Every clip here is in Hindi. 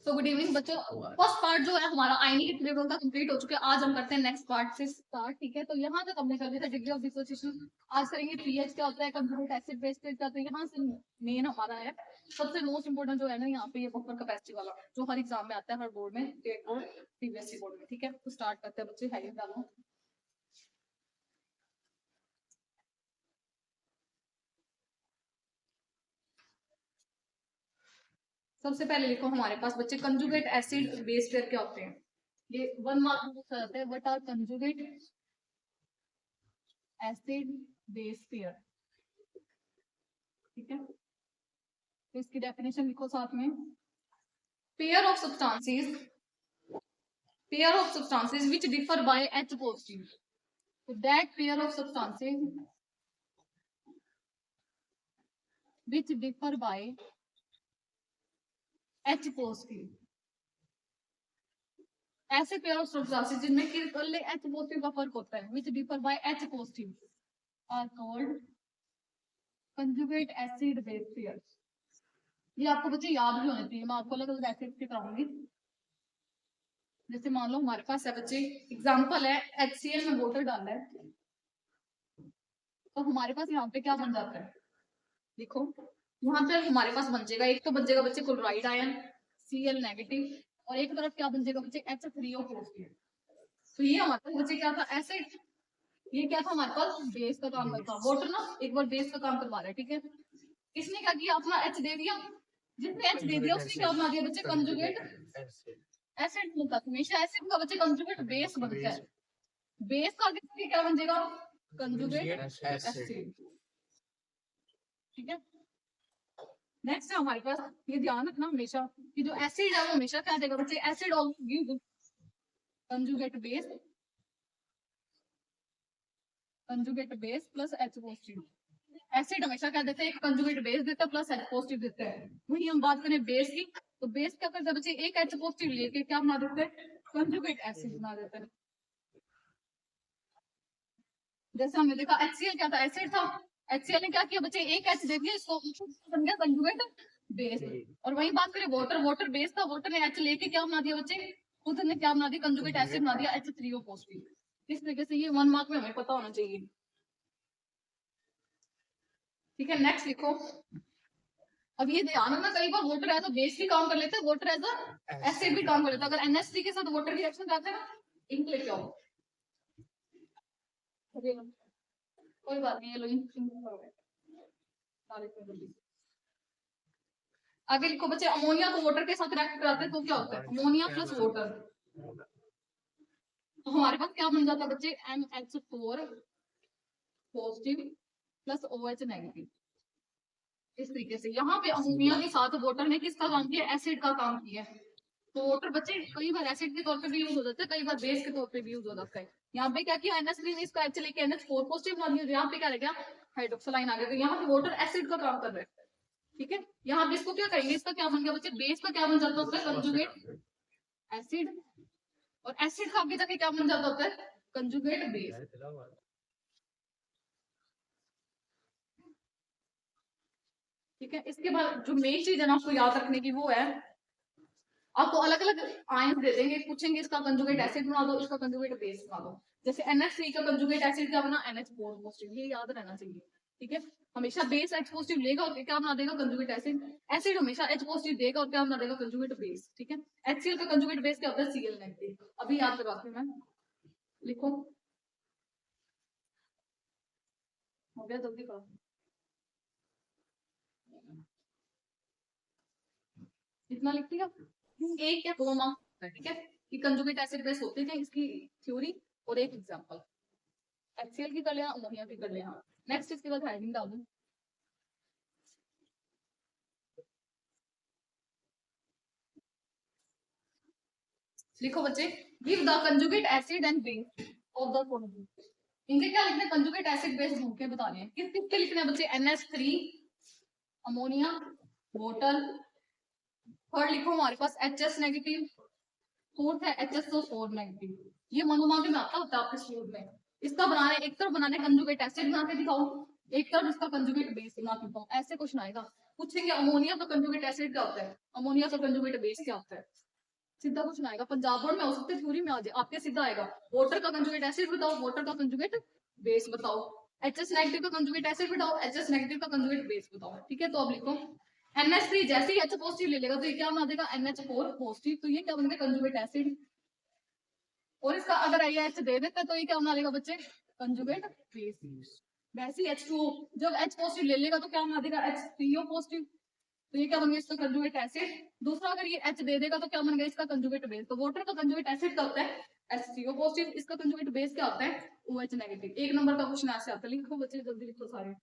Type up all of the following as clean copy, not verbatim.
सो गुड इवनिंग बच्चों। फर्स्ट पार्ट जो है हमारा आयनिक इक्विलिब्रियम का कंप्लीट हो चुका है। आज हम करते हैं नेक्स्ट पार्ट से स्टार्ट। ठीक है, तो यहाँ तक हमने कर दिया था डिग्री ऑफ डिसोसिएशन। आज करेंगे पीएच क्या होता है, कंप्यूट एसिड बेस क्या होता है। यहाँ से मेन हमारा है सबसे मोस्ट इंपोर्टेंट जो है ना यहाँ पे ये बफर कैपेसिटी वाला, जो हर एग्जाम में आता है, हर बोर्ड में, स्टेट बोर्ड, सीबीएसई बोर्ड में। ठीक है, तो स्टार्ट करते हैं बच्चे, हेडिंग डालो। सबसे पहले लिखो हमारे पास बच्चे कंजुगेट एसिड बेस पेयर क्या होते हैं। ये 1 मार्क में पूछा जाता है, what are conjugate acid base pair. ठीक है, तो इसकी डेफिनेशन लिखो साथ में। Pair of substances which differ by H positive, so that pair of substances which differ by H positive, ऐसे पेयर ऑफ सब्सटेंसेस जिनमें केवल H पॉजिटिव का फर्क होता है, which differ by H positive are called conjugate acid base pairs। ये आपको बच्चे याद भी होने चाहिए, मैं आपको अलग अलग एसिड से कराऊंगी। जैसे मान लो हमारे पास है बच्चे, एग्जांपल है HCl में वाटर डालना है, तो हमारे पास यहाँ पे क्या बन जाता है, देखो यहाँ पे हमारे पास बन जाएगा, एक तो बन जाएगा बच्चे क्लोराइड आयन Cl नेगेटिव, और एक तरफ क्या बन जाएगा बच्चे H3O पॉजिटिव। तो ये हमारे पास बच्चे क्या था, एसिड। ये क्या था हमारे पास, बेस का काम करता, वाटर ना एक बार बेस का काम करवा रहा है। ठीक है, इसने क्या किया, अपना H दे दिया, जिसने H दे दिया उसने क्या बना दिया बच्चे, कंजुगेट एसिड बनता है। हमेशा एसिड का बच्चे कंजुगेट बेस बनता है, बेस का आगे क्या बन जाएगा, कंजुगेट एसिड। ठीक है, नेक्स्ट है हमारे पास, ये ध्यान रखना हमेशा कि जो एसिड है वो हमेशा क्या देगा बच्चे, acid also give conjugate base plus H positive. Acid हमेशा क्या देते हैं, एक कंजुगेट बेस देता है प्लस H पॉजिटिव देता है। वही हम बात करें बेस की, तो बेस क्या करता है बच्चे, एक H पॉजिटिव लेके क्या बना देते हैं, कंजुगेट एसिड बना देते हैं। जैसे हमने देखा HCl क्या था, एसिड था, HCl ने क्या किया बच्चे, एक H दे दिया, इसको बन गया कंजुगेट बेस। और वही बात करें वाटर बेस था, वाटर ने H लेके क्या बना दिया बच्चे, खुद ने क्या बना दिया, कंजुगेट एसिड बना दिया H3O पॉजिटिव। इस तरीके से ये 1 मार्क में हमें पता होना चाहिए। ठीक है, नेक्स्ट लिखो। अब ये ध्यान रखना, कई बार वाटर एज अ बेस भी काम कर लेते हैं, वाटर एज अ एसिड भी काम कर लेता है। अगर NH3 के साथ वाटर रिएक्शन करते हैं ना, इंक लेके आओ, कोई बात नहीं, ये लो आगे लिखो बच्चे, अमोनिया को वाटर के साथ रिएक्ट कराते हैं तो क्या होता है, अमोनिया प्लस वाटर, तो हमारे पास क्या बन जाता है बच्चे, MH4 positive plus OH negative. इस तरीके से यहाँ पे अमोनिया के साथ वाटर ने किसका काम किया, एसिड का काम किया। तो वाटर बच्चे कई बार एसिड के तौर पे भी यूज हो जाता है, कई बार बेस के तौर पे भी यूज हो जाता है। यहाँ पे क्या किया, NH3 ने इसका H लेके NH4 पॉजिटिव बना दिया, यहाँ पे क्या रह गया, हाइड्रोक्सालाइन आ गया। तो यहाँ पे वाटर एसिड का काम कर रहा है। ठीक है, यहाँ पे इसको क्या करेंगे, इसका क्या बन गया बच्चे, बेस का क्या बन जाता होता है, कंजुगेट एसिड, और एसिड का आगे जाके क्या बन जाता होता है, कंजुगेट बेस। ठीक है, इसके बाद जो मेन चीज है ना आपको याद रखने की, वो है आपको अलग अलग आयन दे देंगे, पूछेंगे इसका कंजुगेट एसिड बना दो, इसका कंजुगेट बेस बना दो। जैसे NH3 का कंजुगेट एसिड क्या बना, NH4 पॉजिटिव, ये याद रहना चाहिए। ठीक है, हमेशा बेस H पॉजिटिव लेगा और क्या बना देगा, कंजुगेट एसिड। एसिड हमेशा H पॉजिटिव देगा और क्या बना देगा, कंजुगेट बेस। ठीक है, HCl का कंजुगेट बेस क्या होता है, Cl नेगेटिव। अभी याद करवाती हूँ मैं, लिखो, हो गया, जल्दी करो। इतना लिख दिया, एक या 2 मार्क्स। ठीक है, कि कंजुगेट एसिड बेस होते थे, इसकी थ्योरी और एक एग्जांपल। HCl की कर लेना, अमोनिया की कर लेना। नेक्स्ट इसके बाद हेडिंग डाल दूं, लिखो बच्चे, give the conjugate acid and base of the following. इनके क्या लिखने, कंजुगेट एसिड बेस ढूंढ के बताने हैं। किस किसके लिखने हैं बच्चे, NH3, अमोनिया, वाटर। थर्ड लिखो हमारे पास HS नेगेटिव, फोर्थ है HSO4 नेगेटिव। ये मनोमा में आता होता है आपके स्कूल में। इसका बनाने, एक तरफ बनाने कंजुगेट एसिड बना के दिखाओ, एक तरफ इसका कंजुगेट बेस बना देता हूँ, ऐसे क्वेश्चन आएगा। पूछेंगे अमोनिया का कंजुगेट एसिड क्या होता है, अमोनिया का कंजुगेट बेस क्या होता है, सीधा क्वेश्चन आएगा। पंजाब बोर्ड में हो सकते थ्योरी में आ जाए, आपके सीधा आएगा वाटर का कंजुगेट एसिड बताओ, वाटर का कंजुगेट बेस बताओ, एचएस नेगेटिव का कंजुगेट एसिड बताओ, एचएस नेगेटिव का कंजुगेट बेस बताओ। ठीक है, तो अब लिखो NH3 जैसे ही H पॉजिटिव ले लेगा तो ये क्या बना देगा NH4 पॉजिटिव, तो ये क्या बन गया कंजुगेट एसिड। और इसका अगर H दे देता है तो ये क्या बना देगा बच्चे कंजुगेट बेस। वैसे ही H2O जब H पॉजिटिव ले लेगा तो क्या बना देगा H3O पॉजिटिव, तो ये क्या बन गया इसका कंजुगेट एसिड। दूसरा अगर ये H दे देगा तो क्या बन गया इसका कंजुगेट बेस। तो वाटर का कंजुगेट एसिड क्या होता है H3O पॉजिटिव, इसका कंजुगेट बेस क्या होता है OH नेगेटिव। एक नंबर का क्वेश्चन ऐसे आता है, लिखो बच्चे जल्दी लिखो सारे।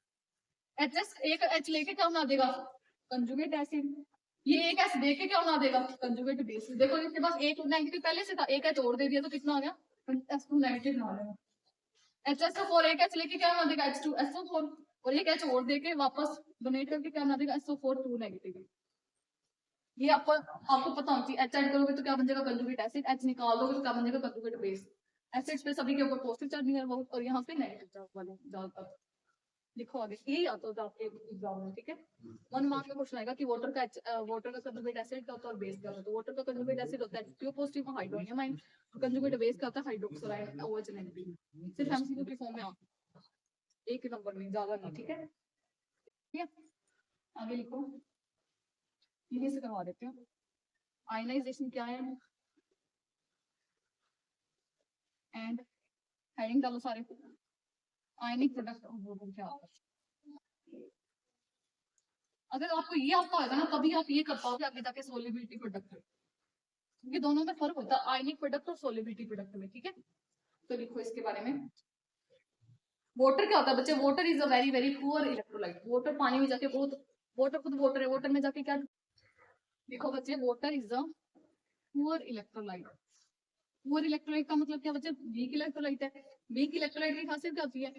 HS एक H लेके क्या बना देगा कंजुगेट एसिड, ये एक H देके क्या बना देगा कंजुगेट बेस। देखो इसके पास एक नेगेटिव पहले से था, एक H और दे दिया तो कितना आ गया H2 नेगेटिव बना देगा। HSO4 एक H लेके क्या बना देगा H2SO4, और एक H और देके वापस डोनेट करके क्या बना देगा SO4 2 नेगेटिव। ये आपको पता होना चाहिए। H ऐड करोगे तो क्या बन जाएगा कंजुगेट एसिड, H निकाल दोगे तो क्या बन जाएगा कंजुगेट बेस। एसिड्स पे सभी के ऊपर पॉजिटिव चार्ज नहीं है बहुत, और यहाँ पे नेगेटिव चार्ज वाले ज्यादातर। लिखो आगे, यही आता होता है आपके एग्जाम में। ठीक है, 1 मार्क का क्वेश्चन आएगा कि वाटर का कंजुगेट एसिड क्या होता है और बेस क्या होता है। तो वाटर का कंजुगेट एसिड होता है H2O positive hydronium ion, conjugate base क्या होता है हाइड्रोक्साइड आयन OH नेगेटिव। सिर्फ एमसीक्यू की फॉर्म में आता है, एक नंबर में ज्यादा नहीं। ठीक है, ठीक है, आगे लिखो, इन्हीं से करवा देते हैं। आयनाइजेशन क्या है एंड हेडिंग डालो सारे, आयनिक प्रोडक्ट ऑफ वाटर क्या होता है। अगर आपको ये आता होगा ना तभी आप ये कर पाओगे आगे जाके सोलिबिलिटी प्रोडक्ट में, क्योंकि दोनों में फर्क होता है आयनिक प्रोडक्ट और सोलिबिलिटी प्रोडक्ट में। ठीक है, तो लिखो इसके बारे में। वाटर क्या होता है बच्चे, water is a very very poor electrolyte. Water पानी में जाके बहुत, वाटर खुद वाटर है, वाटर में जाके क्या लिखो बच्चे, water is a poor electrolyte. Poor electrolyte का मतलब क्या बच्चे, वीक इलेक्ट्रोलाइट है। वीक इलेक्ट्रोलाइट की खासियत क्या होती है,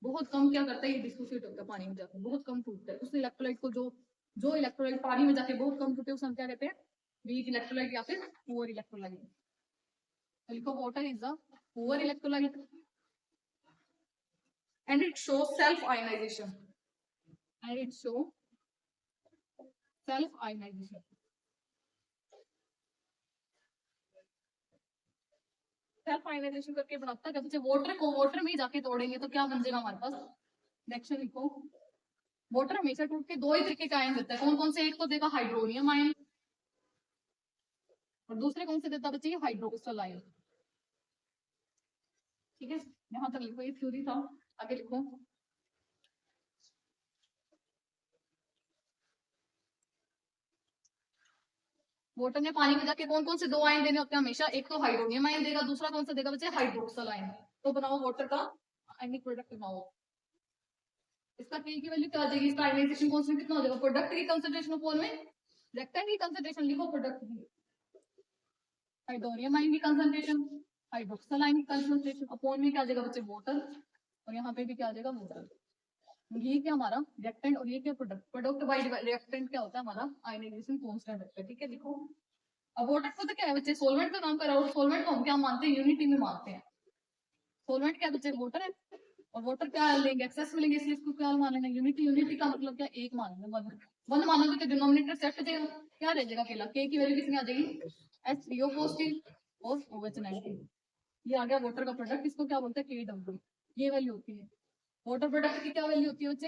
बहुत कम क्या करता है ये डिसोसिएट होता है पानी में जाकर, बहुत कम टूटता है। उस इलेक्ट्रोलाइट को जो इलेक्ट्रोलाइट पानी में जाके बहुत कम टूटे उसे हम क्या कहते हैं वीक इलेक्ट्रोलाइट या फिर पुअर इलेक्ट्रोलाइट। तो लिखो water is a poor electrolyte and it shows self ionization, and it shows self ionization। Self ionization करके बनाता है जब वाटर को वाटर में जाके तोड़ेंगे तो क्या बन जाएगा हमारे पास, रिएक्शन लिखो। वाटर हमेशा टूट के दो ही तरीके का आयन देता है, कौन कौन से, एक तो देगा हाइड्रोनियम आयन और दूसरे कौन से देता बच्चे हाइड्रोक्सल आयन। ठीक है, यहाँ तक लिखो, ये थ्योरी था। आगे लिखो, वाटर ने पानी में जाके कौन कौन से दो आयन देने होते हैं हमेशा, एक तो हाइड्रोनियम आयन देगा, दूसरा कौन सा देगा बच्चे हाइड्रोक्सल आयन। तो बनाओ वाटर का आयनिक प्रोडक्ट बनाओ। इसका के की वैल्यू क्या आ जाएगी, इसका आयनाइजेशन कांस्टेंट कितना हो जाएगा, प्रोडक्ट की कंसंट्रेशन अपॉन में रिएक्टेंट की कंसंट्रेशन। लिखो प्रोडक्ट की, हाइड्रोनियम आयन की कंसंट्रेशन, हाइड्रोक्सल आयन की कंसंट्रेशन अपॉन में क्या आ जाएगा बच्चे वाटर, और यहाँ पे भी क्या आ जाएगा वाटर। ये क्या हमारा रिएक्टेंट और ये क्या प्रोडक्ट, प्रोडक्ट बाय रिएक्टेंट क्या होता है हमारा आयनाइजेशन कांस्टेंट होता है। ठीक है, देखो अब वाटर को तो क्या है बच्चे सोलवेंट का काम कर रहा है, और सोलवेंट को हम क्या मानते हैं यूनिटी में मानते हैं। सोलवेंट क्या बच्चे वाटर है, और वाटर क्या लेंगे एक्सेस में लेंगे, इसलिए इसको क्या मानेंगे यूनिटी। यूनिटी का मतलब क्या एक मानेंगे, वन मानोगे तो डिनोमिनेटर सेट हो जाएगा, क्या रह जाएगा अकेला, के की वैल्यू कितनी आ जाएगी H3O पॉजिटिव और OH नेगेटिव। ये आ गया वाटर का प्रोडक्ट, इसको क्या बोलते हैं KW, ये वैल्यू होती है। वाटर प्रोडक्ट की क्या वैल्यू होती है बच्चे,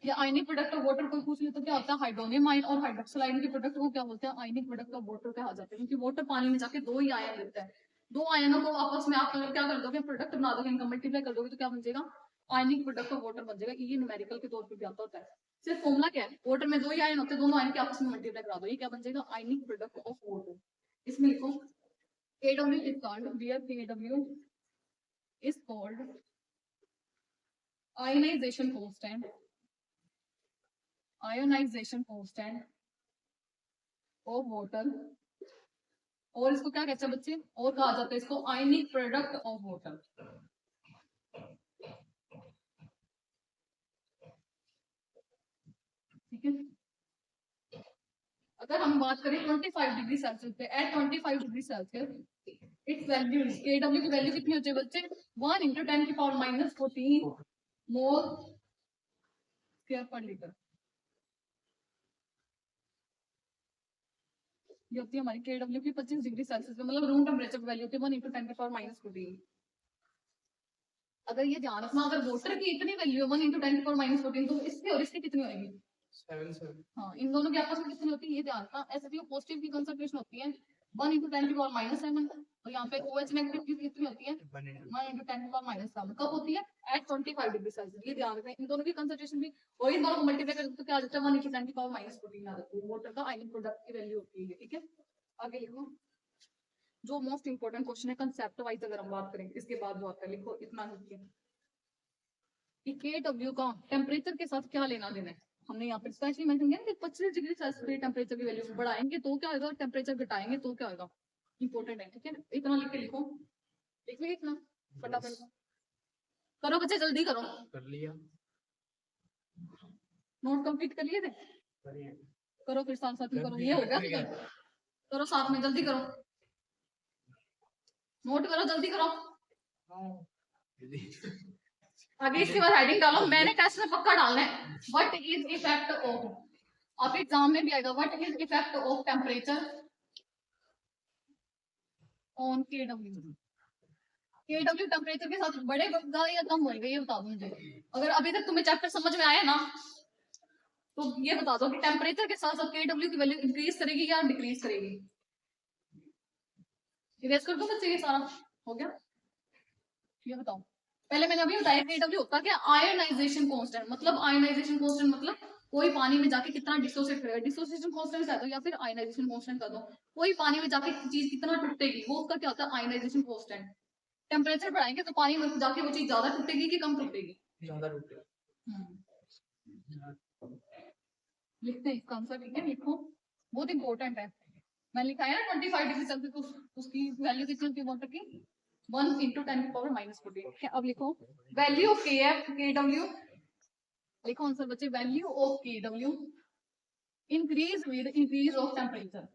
या आयनिक प्रोडक्ट ऑफ वाटर को पूछ ले तो क्या होता है हाइड्रोनियम आयन, और हाइड्रोक्सल आयन के प्रोडक्ट को क्या बोलते हैं आयनिक प्रोडक्ट ऑफ वाटर कहा जाता है, क्योंकि वाटर पानी में जाके दो ही आयन देता है। दो आयनों को आपस में आप अगर क्या कर दोगे प्रोडक्ट बना दोगे, इनका मल्टीप्लाई कर दोगे तो क्या बन जाएगा आयनिक प्रोडक्ट ऑफ वाटर बन जाएगा। ये न्यूमेरिकल के तौर पर भी आता होता है। सिर्फ फॉर्मूला क्या है, वाटर में दो ही आयन होते हैं, दोनों आयन के आपस में मल्टीप्लाई करा दो, ये क्या बन जाएगा आयनिक प्रोडक्ट ऑफ वाटर। इसमें लिखो KW is called, where KW is called ionization constant, ionization constant of water, और इसको क्या कहते हैं बच्चे, और कहा जाता है इसको आयनिक प्रोडक्ट ऑफ वाटर। ठीक है, अगर हम बात करें 25 डिग्री सेल्सियस पे, at 25 degree Celsius its value KW की वैल्यू कितनी होती है बच्चे 1 × 10⁻⁻14 मोल स्क्वायर पर लीटर। ये होती है हमारी KW की 25 डिग्री सेल्सियस में, मतलब रूम टेम्परेचर वैल्यू होती है 1 × 10⁻⁻14। अगर ये ध्यान रखना, अगर वाटर की इतनी वैल्यू है 1 × 10⁻⁻14, तो इसकी और इसकी कितनी होगी? 7। हाँ, इन दोनों की आपस में कितनी होती है ये ध्यान रखना। एसएसयू पॉजिटिव की कंसंट्रेशन होती है 1 × 10⁻⁻7, और यहाँ पे OH नेगेटिव की कितनी होती है 1 × 10⁻⁻7। कब होती है? At 25 degree Celsius. ये ध्यान रखें, इन दोनों की कंसंट्रेशन भी, और इन दोनों को मल्टीप्लाई करें तो क्या आ जाता है 1 × 10⁻⁻14 आ जाती है। वाटर का आयनिक प्रोडक्ट की वैल्यू होती है, ठीक है। आगे लिखो, जो मोस्ट इंपोर्टेंट क्वेश्चन है कंसेप्ट वाइज अगर हम बात करें, इसके बाद जो आता है, लिखो इतना लिखिए कि KW का टेम्परेचर के साथ क्या लेना देना है। हमने यहाँ पर स्पेशली मेंशन किया कि 25 डिग्री सेल्सियस टेम्परेचर की वैल्यू बढ़ाएंगे तो क्या होगा, टेम्परेचर घटाएंगे तो क्या होगा, इंपॉर्टेंट है, ठीक है। इतना लिख के लिखो, लिख लिया इतना, फटाफट करो बच्चे, जल्दी करो। कर लिया, नोट कंप्लीट कर लिए थे, करो फिर साथ साथ में करो। ये हो गया, करो साथ में, जल्दी करो, नोट करो, जल्दी करो। आगे इसके बाद हेडिंग डालो, मैंने टेस्ट में पक्का डालना है, व्हाट इज इफेक्ट ऑफ, आपके एग्जाम में भी आएगा, what is effect of temperature on KW। KW temperature के साथ बढ़ेगा या कम होएगा, ये बता दो मुझे। अगर अभी तक तुम्हें चैप्टर समझ में आया ना, तो ये बता दो कि टेम्परेचर के साथ साथ KW की वैल्यू इंक्रीज करेगी या डिक्रीज करेगी। इरेज कर दो बच्चे, ये सारा हो गया। ये बताओ, पहले मैंने अभी बताया KW होता क्या, आयनाइजेशन कांस्टेंट। मतलब आयनाइजेशन कांस्टेंट मतलब कोई पानी में जाके कितना डिसोसिएट करेगा, डिसोसिएशन कांस्टेंट कह दो या फिर आयनाइजेशन कांस्टेंट कह दो। कोई पानी में जाके चीज कितना टूटेगी, वो उसका क्या होता है, आयनाइजेशन कांस्टेंट। टेम्परेचर बढ़ाएंगे तो पानी में जाके वो चीज ज्यादा टूटेगी कि कम टूटेगी, ज्यादा टूटेगी। लिखते हैं इसका आंसर, ठीक है, लिखो, बहुत इंपॉर्टेंट है। मैंने लिखा है ना 25 डिग्री सेल्सियस, उसकी वैल्यू कितनी होती है वाटर की, 1 × 10⁻⁻14। अब लिखो वैल्यू ऑफ KW, लिखो आंसर बच्चे, value of KW increase with increase of temperature,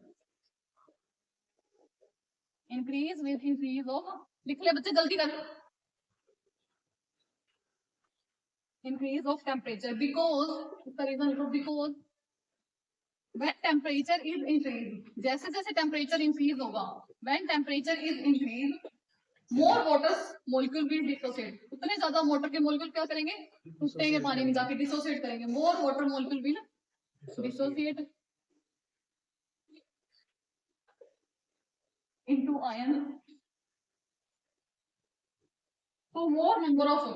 increase with increase of, लिख ले बच्चे जल्दी कर, इंक्रीज ऑफ टेम्परेचर, बिकॉज, इसका रीजन लिखो, because when temperature is increased, जैसे जैसे टेम्परेचर इंक्रीज होगा, when temperature is increased, more water molecule will dissociate, उतने ज्यादा वाटर के मोलिक्यूल क्या करेंगे, टूटेंगे पानी में जाके, डिसोसिएट करेंगे। more water molecule will dissociate into ion, तो more number of,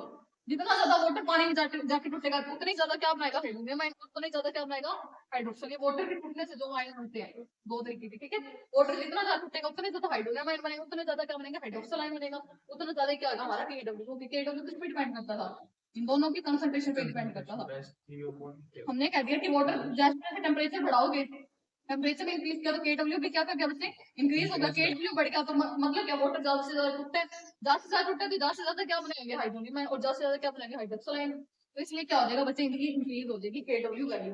जितना ज्यादा वाटर पानी में जाके टूटेगा उतनी ज्यादा क्या बनाएगा, हाइड्रोजन आयन, उतनी ज्यादा क्या बनाएगा, हाइड्रोक्सिल। ये वाटर के टूटने से जो आयन होते हैं दो तरीके के, ठीक है। वाटर जितना ज्यादा टूटेगा उतने ज्यादा हाइड्रोजन आयन बनेगा, उतने ज्यादा क्या बनेगा, हाइड्रोक्सिल आयन बनेगा, उतना ज्यादा क्या होगा हमारा KW, क्योंकि KW किस पे डिपेंड करता था, इन दोनों की कंसंट्रेशन पे डिपेंड करता था। हमने कह दिया कि वाटर जैसे जैसे टेम्परेचर बढ़ाओगे, टेम्परेचर इंक्रीज किया तो KW भी क्या कर गया बच्चे, इंक्रीज होगा। KW बढ़ गया तो मतलब क्या, वाटर ज्यादा से ज्यादा टूटता है, ज्यादा से ज्यादा टूटता है तो ज्यादा से ज्यादा क्या बनाएंगे, हाइड्रोजन, और ज्यादा से ज्यादा क्या बनाएंगे, हाइड्रोक्सिल आयन। तो इसलिए क्या हो जाएगा बच्चे, इनकी इंक्रीज हो जाएगी KW value.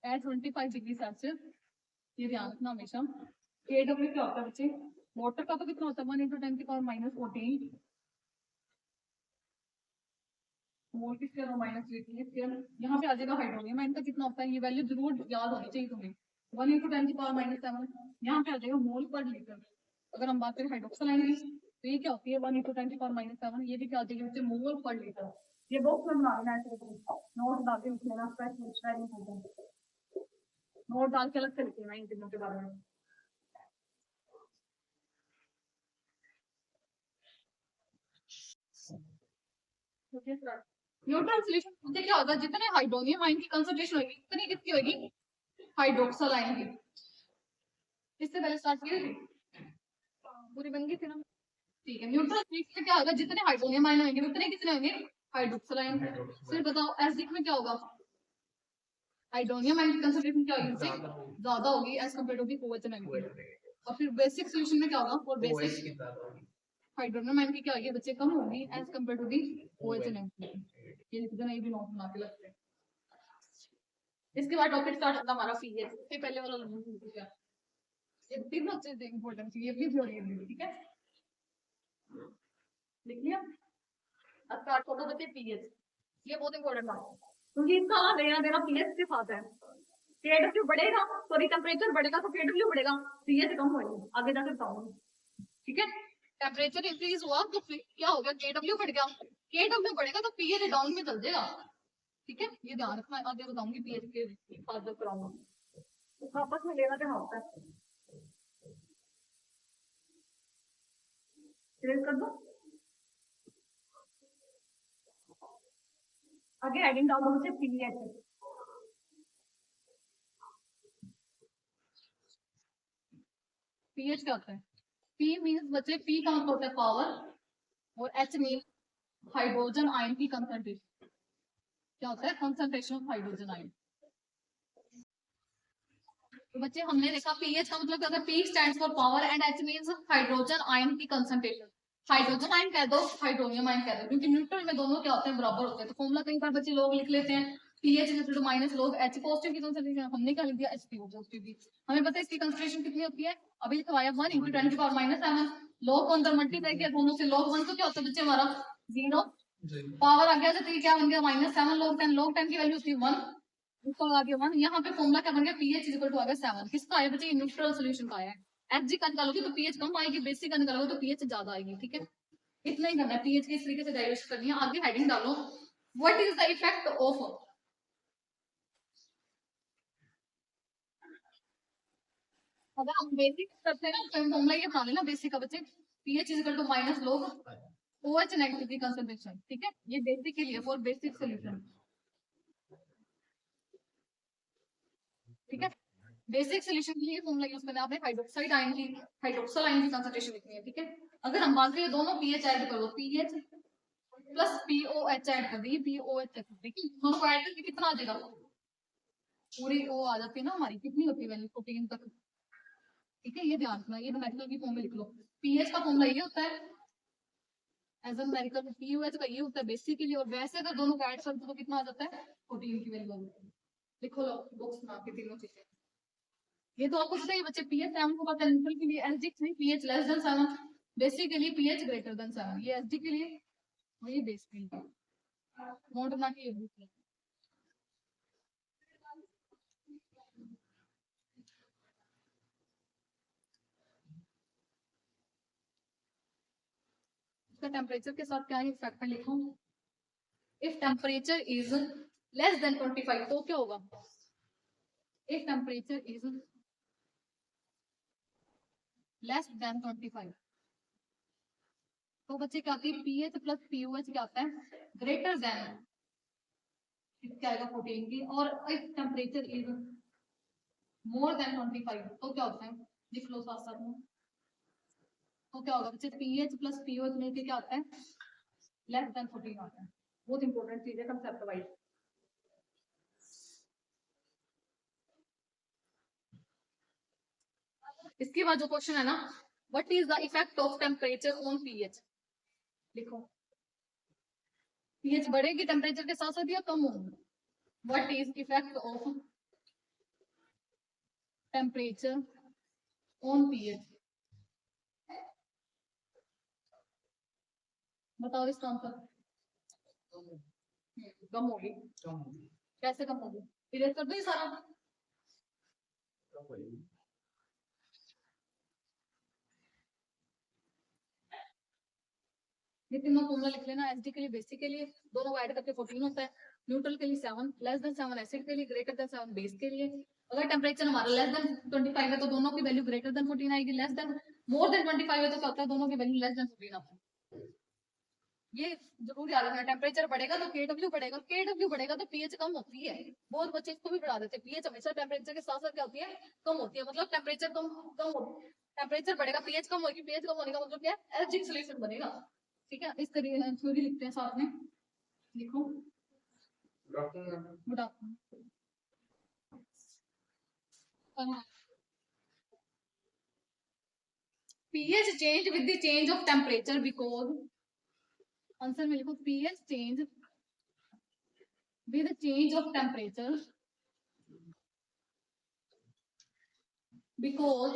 At 25 degree Celsius, ये ध्यान रखना हमेशा। KW क्या होता है बच्चे, वाटर का तो कितना होता है 1 × 10⁻⁻14 मोल की स्क्वायर और माइनस की स्क्वायर। यहाँ पे आ जाएगा हाइड्रोनियम आयन का कितना होता है, ये वैल्यू जरूर याद होनी चाहिए तुम्हें, 1 × 10⁻⁻7। यहाँ पे आ जाएगा मोल पर लीटर। अगर हम बात करें हाइड्रोक्सिल आयन की, तो ये क्या होती है 1 × 10⁻⁷, ये भी क्या आ जाएगी बच्चे, मोल पर लीटर। ये बॉक्स में बना लेना है, नोट डाल के लिख लेना, नोट डाल के अलग से लिख लेना इन तीनों के बारे में। न्यूट्रल सॉल्यूशन में क्या होगा, जितने हाइड्रोनियम आयन की कंसंट्रेशन होगी उतनी कितनी होगी, हाइड्रोक्सिल आयन की। इससे पहले स्टार्ट किए थे, पूरी बन गई थी ना, ठीक है। न्यूट्रल सॉल्यूशन में क्या होगा, जितने हाइड्रोनियम आयन होंगे उतने कितने होंगे, हाइड्रोक्सिल आयन। फिर बताओ एसिडिक में क्या होगा, हाइड्रोनियम आयन की कंसंट्रेशन क्या होगी, ज्यादा होगी as compare to the OH ion. और फिर बेसिक सॉल्यूशन में क्या होगा, और बेसिक हाइड्रोनियम आयन की क्या होगी बच्चे, कम होगी as compare to the OH ion. ये लिख देना, ये भी नोट बना के लगते हैं। इसके बाद टॉपिक स्टार्ट होता है हमारा पीएच। इससे पहले वाला ये तीनों चीजें इंपॉर्टेंट है, ये भी थ्योरी है, ठीक है। लिख लिया। अब स्टार्ट होगा बच्चे पीएच, ये बहुत इंपॉर्टेंट है क्योंकि इसका लेना देना पीएच के साथ है। केडब्ल्यू बढ़ेगा, सॉरी टेम्परेचर बढ़ेगा तो केडब्ल्यू बढ़ेगा, पीएच कम होगा, आगे जाकर बताऊंगा, ठीक है। टेम्परेचर इंक्रीज हुआ तो क्या हो गया, केडब्ल्यू बढ़ गया, केडब्ल्यू बढ़ेगा तो पीएच डाउन में चल जाएगा, ठीक है। ये ध्यान रखना, आगे बताऊंगी पीएच के फादर कराऊंगा, तो आपस में लेना देना होता है। क्लियर कर दो, आगे हेडिंग डाल दो मुझे पीएच। पीएच क्या होता है, पी मीन्स बच्चे पी का मतलब होता है पावर, और एच मीन हाइड्रोजन आयन की कंसंट्रेशन। क्या होता है, कंसंट्रेशन ऑफ हाइड्रोजन आयन। तो बच्चे हमने देखा पीएच का मतलब क्या होता है, P stands for power and H means hydrogen ion की कंसंट्रेशन। हाइड्रोजन आयन कह दो, हाइड्रोनियम आयन कह दो, क्योंकि न्यूट्रल में दोनों क्या होते हैं, बराबर होते हैं। तो फॉर्मूला कई बार बच्चे लोग लिख लेते हैं pH is equal to minus log H positive की कंसंट्रेशन, हमने क्या लिख दिया एच पॉजिटिव की। हमें पता है इसकी कंसंट्रेशन कितनी होती है, अभी लिखवाया 1 × 10 की पावर -7। लॉग को अंदर मल्टीप्लाई किया दोनों से, लॉग 1 तो क्या होता है बच्चे हमारा 0, पावर आ गया तो क्या बन गया -7 log 10, log 10 की वैल्यू होती है 1, उसका आ गया 1। यहाँ पे फॉर्मूला क्या बन गया, पीएच इक्वल टू आ गया 7। किसका आया बच्चे, न्यूट्रल सॉल्यूशन का आया है। एचजी का निकालोगे तो पीएच कम आएगी, बेसिक का निकालोगे तो पीएच ज्यादा आएगी, ठीक है। इतना ही करना है, पीएच की इस तरीके से डायरेक्शन करनी है। आगे हेडिंग डालो, what is the effect of, अगर हम बेसिक करते हैं ना तो फॉर्मूला ये बना लेना बेसिक का बच्चे, pH is equal to minus log OH negative की कंसंट्रेशन, ठीक है। ये बेसिक के लिए, फॉर बेसिक सॉल्यूशन, ठीक है। बेसिक सॉल्यूशन के लिए फॉर्मूला यूज करना है आपने, हाइड्रोक्साइड आयन की, हाइड्रोक्सल आयन की कंसंट्रेशन लिखनी है, ठीक है। अगर हम बात करें दोनों पीएच ऐड करो, पीएच प्लस पीओएच ऐड कर दी, पीओएच देखिए दोनों को ऐड करके कितना आ जाएगा, पूरी ओ आ जाती है ना हमारी, कितनी होती है वैल्यू 14 तक, ठीक है। ये ध्यान रखना, ये न्यूमेरिकल की फॉर्म में लिख लो। पीएच का फॉर्मूला ये होता है एज अ न्यूमेरिकल, पीओएच का ये होता है बेसिक के लिए, और वैसे अगर दोनों को ऐड कर दो तो कितना आ जाता है 14 की वैल्यू आ जाती है। लिखो लो बॉक्स में आपके तीनों चीजें, ये तो आपको पता है बच्चे, पीएच 7 को पता है, न्यूट्रल के लिए एसडी नहीं, पीएच लेस देन 7, बेसिक के लिए पीएच ग्रेटर देन 7, ये एसडी के लिए और ये बेसिक के लिए, नोट बना के ये लिख लो। इसका टेम्परेचर के साथ क्या इफेक्ट है लिखो, if temperature is less than 25 तो क्या होगा, if temperature is less than 25 तो बच्चे क्या आती है, पीएच प्लस पीओएच क्या आता है, ग्रेटर देन, क्या आएगा 14 की। और if temperature is more than 25 तो क्या होता है, लिख लो साथ साथ में, तो क्या होगा बच्चे, पीएच प्लस पीओएच मिलकर क्या आता है, लेस देन 14 आता है। बहुत इंपॉर्टेंट चीज है कंसेप्ट वाइज। इसके बाद जो क्वेश्चन है ना, what is the effect of temperature on pH, लिखो पीएच बढ़ेगी टेम्परेचर के साथ साथ या कम होगी, what is effect of temperature on pH, बताओ इसका आंसर। कम होगी, कैसे कम होगी, इरेज कर दो ये सारा, ये तीनों फॉर्मूला लिख लेना, एसडी के लिए बेसिक के लिए दोनों ऐड करके 14 होता है, न्यूट्रल के लिए 7, लेस देन 7 एसिड के लिए, ग्रेटर देन 7 बेस के लिए। अगर टेम्परेचर हमारा लेस देन 25 है तो दोनों की वैल्यू ग्रेटर देन 14 आएगी, लेस देन मोर देन 25 है तो क्या होता है, दोनों की वैल्यू लेस देन 14 आता है। ये जरूर याद रखना, टेम्परेचर बढ़ेगा तो केडब्ल्यू बढ़ेगा, केडब्ल्यू बढ़ेगा तो पीएच कम होती है। बहुत बच्चे इसको भी बढ़ा देते हैं, पीएच हमेशा टेम्परेचर के साथ साथ क्या होती है, कम होती है, मतलब टेम्परेचर कम कम होती है, टेम्परेचर बढ़ेगा पीएच कम होगी, पीएच कम होने का मतलब क्या है, एलर्जिक सॉल्यूशन बनेगा, ठीक है। इस तरीके थ्योरी लिखते हैं साथ में, लिखो good afternoon. pH change with the change of temperature because answer में लिखो pH change with the change of temperature because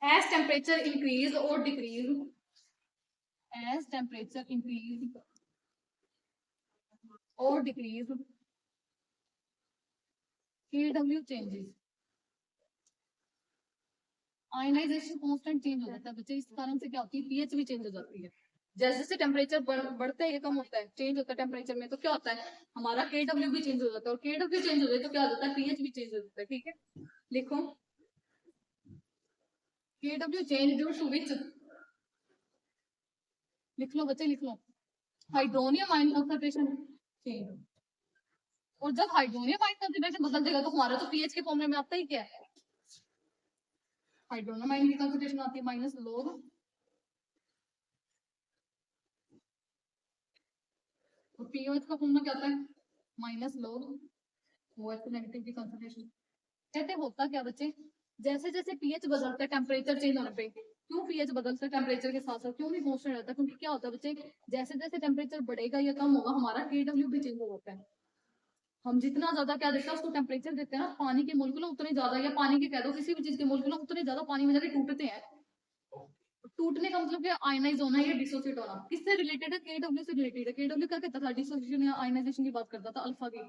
as temperature increase or decrease, as temperature increase or decrease, Kw changes, ionization constant change हो जाता है बच्चे। इस कारण से क्या होती है, पीएच भी चेंज हो जाती है। जैसे जैसे टेम्परेचर बढ़ता है, ये कम होता है, चेंज होता है टेम्परेचर में, तो क्या होता है, हमारा Kw भी चेंज हो जाता है, और Kw चेंज हो जाए तो क्या हो जाता है, पीएच भी चेंज हो जाता है। ठीक है, लिखो Kw चेंज ड्यू टू विच, लिख लो बच्चे, लिख लो, हाइड्रोनियम आयन कंसंट्रेशन चेंज। और जब हाइड्रोनियम आयन कंसंट्रेशन बदल जाएगा तो हमारा तो पीएच के फॉर्मूले में आता ही क्या है, हाइड्रोनियम आयन की कंसंट्रेशन आती है माइनस लोग, और पीओएच का फॉर्मूला क्या आता है, माइनस लोग ओएच नेगेटिव की कंसंट्रेशन। कहते होता क्या बच्चे, जैसे जैसे पीएच बदलता है टेम्परेचर चेंज होने पे, क्यों पीएच बदलता है टेम्परेचर के साथ साथ, क्यों नहीं कांस्टेंट रहता, क्योंकि क्या होता है बच्चे, जैसे जैसे टेम्परेचर बढ़ेगा या कम होगा हमारा Kw भी चेंज हो जाता है। हम जितना ज्यादा क्या देते हैं उसको टेम्परेचर देते हैं ना, पानी के मोलिक्यूल उतने ज्यादा, या पानी के कह दो किसी भी चीज के मोलिक्यूल उतने ज्यादा पानी में जाके टूटते हैं। टूटने का मतलब क्या, आयनाइज होना या डिसोसिएट होना, किससे रिलेटेड है, Kw से रिलेटेड है। Kw क्या कहता था, डिसोसिएशन या आयनाइजेशन की बात करता था, अल्फा की।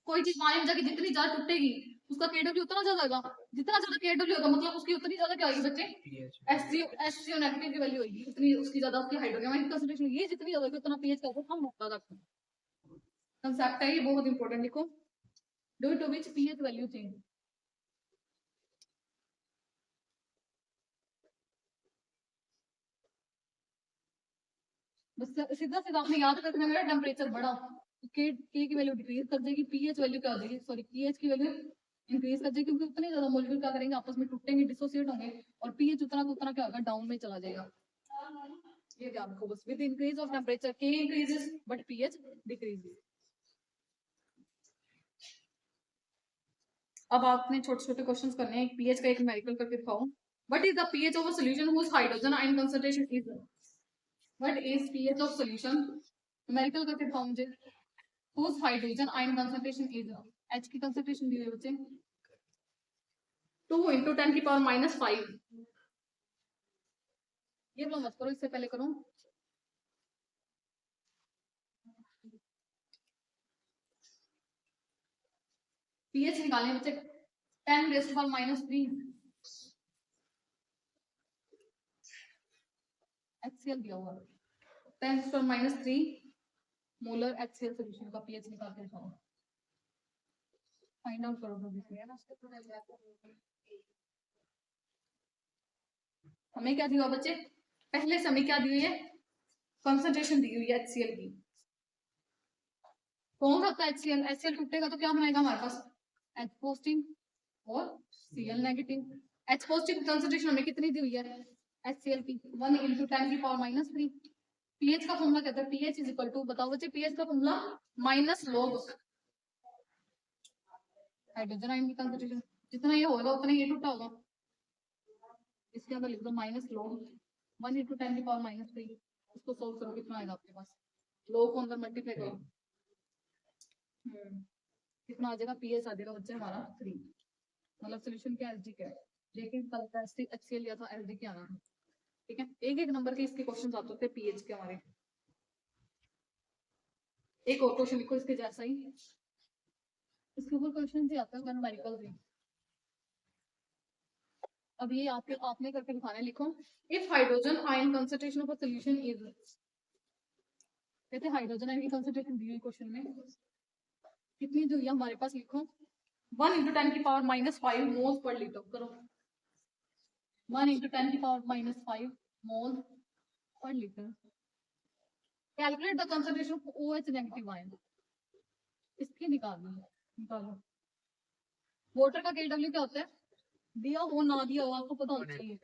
कोई चीज पानी में जाके जितनी ज्यादा टूटेगी उसका Kw उतना ज्यादा होगा, जितना ज्यादा Kw होगा मतलब उसकी उतनी ज्यादा क्या होगी बच्चे, एससीओ नेगेटिव की वैल्यू होगी, उतनी उसकी ज्यादा उसकी हाइड्रोजन आयन कंसंट्रेशन, ये जितनी ज्यादा होगी उतना पीएच का कम होता है। कंसेप्ट है ये बहुत इंपॉर्टेंट, लिखो, due to which pH value change. बस सीधा सीधा आपने याद रखना, मेरा टेम्परेचर बढ़ा के की वैल्यू डिक्रीज कर देगी, पीएच वैल्यू क्या हो जाएगी, सॉरी पीएच की वैल्यू इंक्रीज कर देगी, क्योंकि उतने ज्यादा मोलिक्यूल क्या करेंगे, आपस में टूटेंगे, डिसोसिएट होंगे, और पीएच उतना का उतना क्या होगा, डाउन में चला जाएगा। ये ध्यान रखो बस, विद इंक्रीज ऑफ टेम्परेचर के इंक्रीजेस बट पीएच डिक्रीजेस। अब आपने छोटे छोटे क्वेश्चंस करने हैं, पीएच का एक न्यूमेरिकल करके दिखाओ। What is the pH of a solution whose hydrogen ion concentration is, what is pH of solution, numerical करके दिखाओ मुझे, whose hydrogen ion concentration is, H की concentration दी हुई है बच्चे 2 into 10 की पावर -5, ये लो मत करो, इससे पहले करो, पीएच निकालें बच्चे, 10 raised to power -3 HCl दिया हुआ, 10 raised to power -3 molar HCl solution का पीएच निकाल के दिखाओ, फाइंड आउट करो तो हमें क्या दिया बच्चे, पहले से हमें क्या दी हुई है, कंसंट्रेशन दी हुई है HCl की, कौन सा HCl, HCl टूटेगा तो क्या बनाएगा हमारे पास, H पॉजिटिव और Cl negative. H positive concentration हमें कितनी दी हुई है HCl की, 1 into 10 की पावर -3। पीएच का फॉर्मूला कहता है, पीएच इज इक्वल टू, बताओ बच्चे पीएच का formula minus log hydrogen ion की कंसंट्रेशन, जितना ये होगा उतना ये टूटा होगा, इसके अंदर लिख दो माइनस लॉग 1 into 10 की पावर -3, इसको सोल्व करो कितना आएगा आपके पास, लॉग को अंदर मल्टीप्लाई करो, कितना आ जाएगा, पीएच आ जाएगा बच्चे हमारा 3, मतलब सोल्यूशन क्या एसडी क्या है, लेकिन कल का HCl लिया था एसडी क्या आना है। ठीक है, एक एक नंबर के इसके क्वेश्चंस आते थे पीएच के हमारे। एक और क्वेश्चन लिखो इसके जैसा ही, इसके ऊपर क्वेश्चन ही आता है न्यूमेरिकल से। अब ये आपने करके दिखाना है, लिखो, if hydrogen ion concentration of a solution is, कहते हैं हाइड्रोजन आयन की कंसंट्रेशन दी हुई क्वेश्चन में कितनी दी हुई है हमारे पास, लिखो 1 into 10 की पावर -5 मोल्स पर लीटर, करो 1 into 10 की power -5 moles per litre, calculate the concentration of OH negative ion, इसकी निकालो। वाटर का Kw क्या होता है, दिया हो ना दिया हो आपको पता होना चाहिए,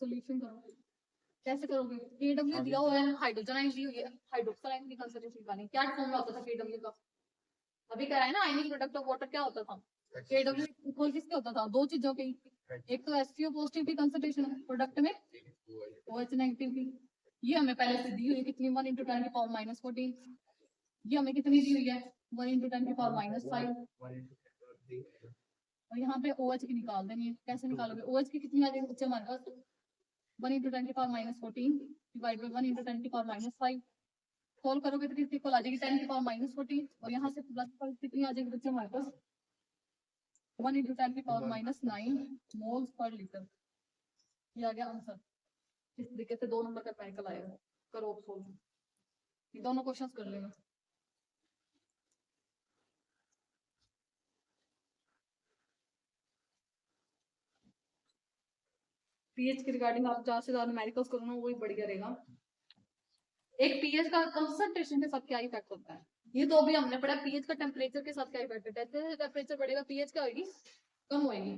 सॉल्यूशन करो, कैसे करोगे, Kw दिया हुआ है, हाइड्रोजन आयन दी हुई है, हाइड्रोक्साइड आयन की कंसंट्रेशन निकालनी, क्या फॉर्मूला होता था Kw का, अभी कह रहा है ना, आयनिक प्रोडक्ट ऑफ वाटर क्या होता था, KW इक्वल किसके होता था, दो चीजों के, एक तो HCO पॉजिटिव की कंसंट्रेशन प्रोडक्ट में OH नेगेटिव की, ये हमें पहले से दी हुई है कितनी, 1 × 10⁻⁻14, ये हमें कितनी दी हुई है 1 × 10⁻⁵, और यहाँ पे OH की निकाल देनी है। कैसे निकालोगे, OH की कितनी आ जाएगी बच्चे हमारे पास 1 × 10⁻⁻14 डिवाइड बाय 1 × 10⁻⁵, सोल्व करोगे तो कितनी इक्वल आ जाएगी 10⁻⁻14, और यहाँ से प्लस पर कितनी आ जाएगी बच्चे हमारे पास 1 × 10⁻⁹ मोल्स पर लीटर। ये आ गया आंसर। इस तरीके से 2 नंबर का पेरिकल आएगा। करो सोल्व, ये दोनों क्वेश्चंस कर लेना। पीएच के रिगार्डिंग आप ज्यादा से ज्यादा न्यूमेरिकल्स करो ना, वही बढ़िया रहेगा। एक पीएच का कंसंट्रेशन के साथ क्या इफेक्ट होता है, ये तो अभी हमने पढ़ा। पीएच का टेम्परेचर के साथ क्या इफेक्ट है, जैसे टेम्परेचर बढ़ेगा पीएच क्या होगी, कम होएगी।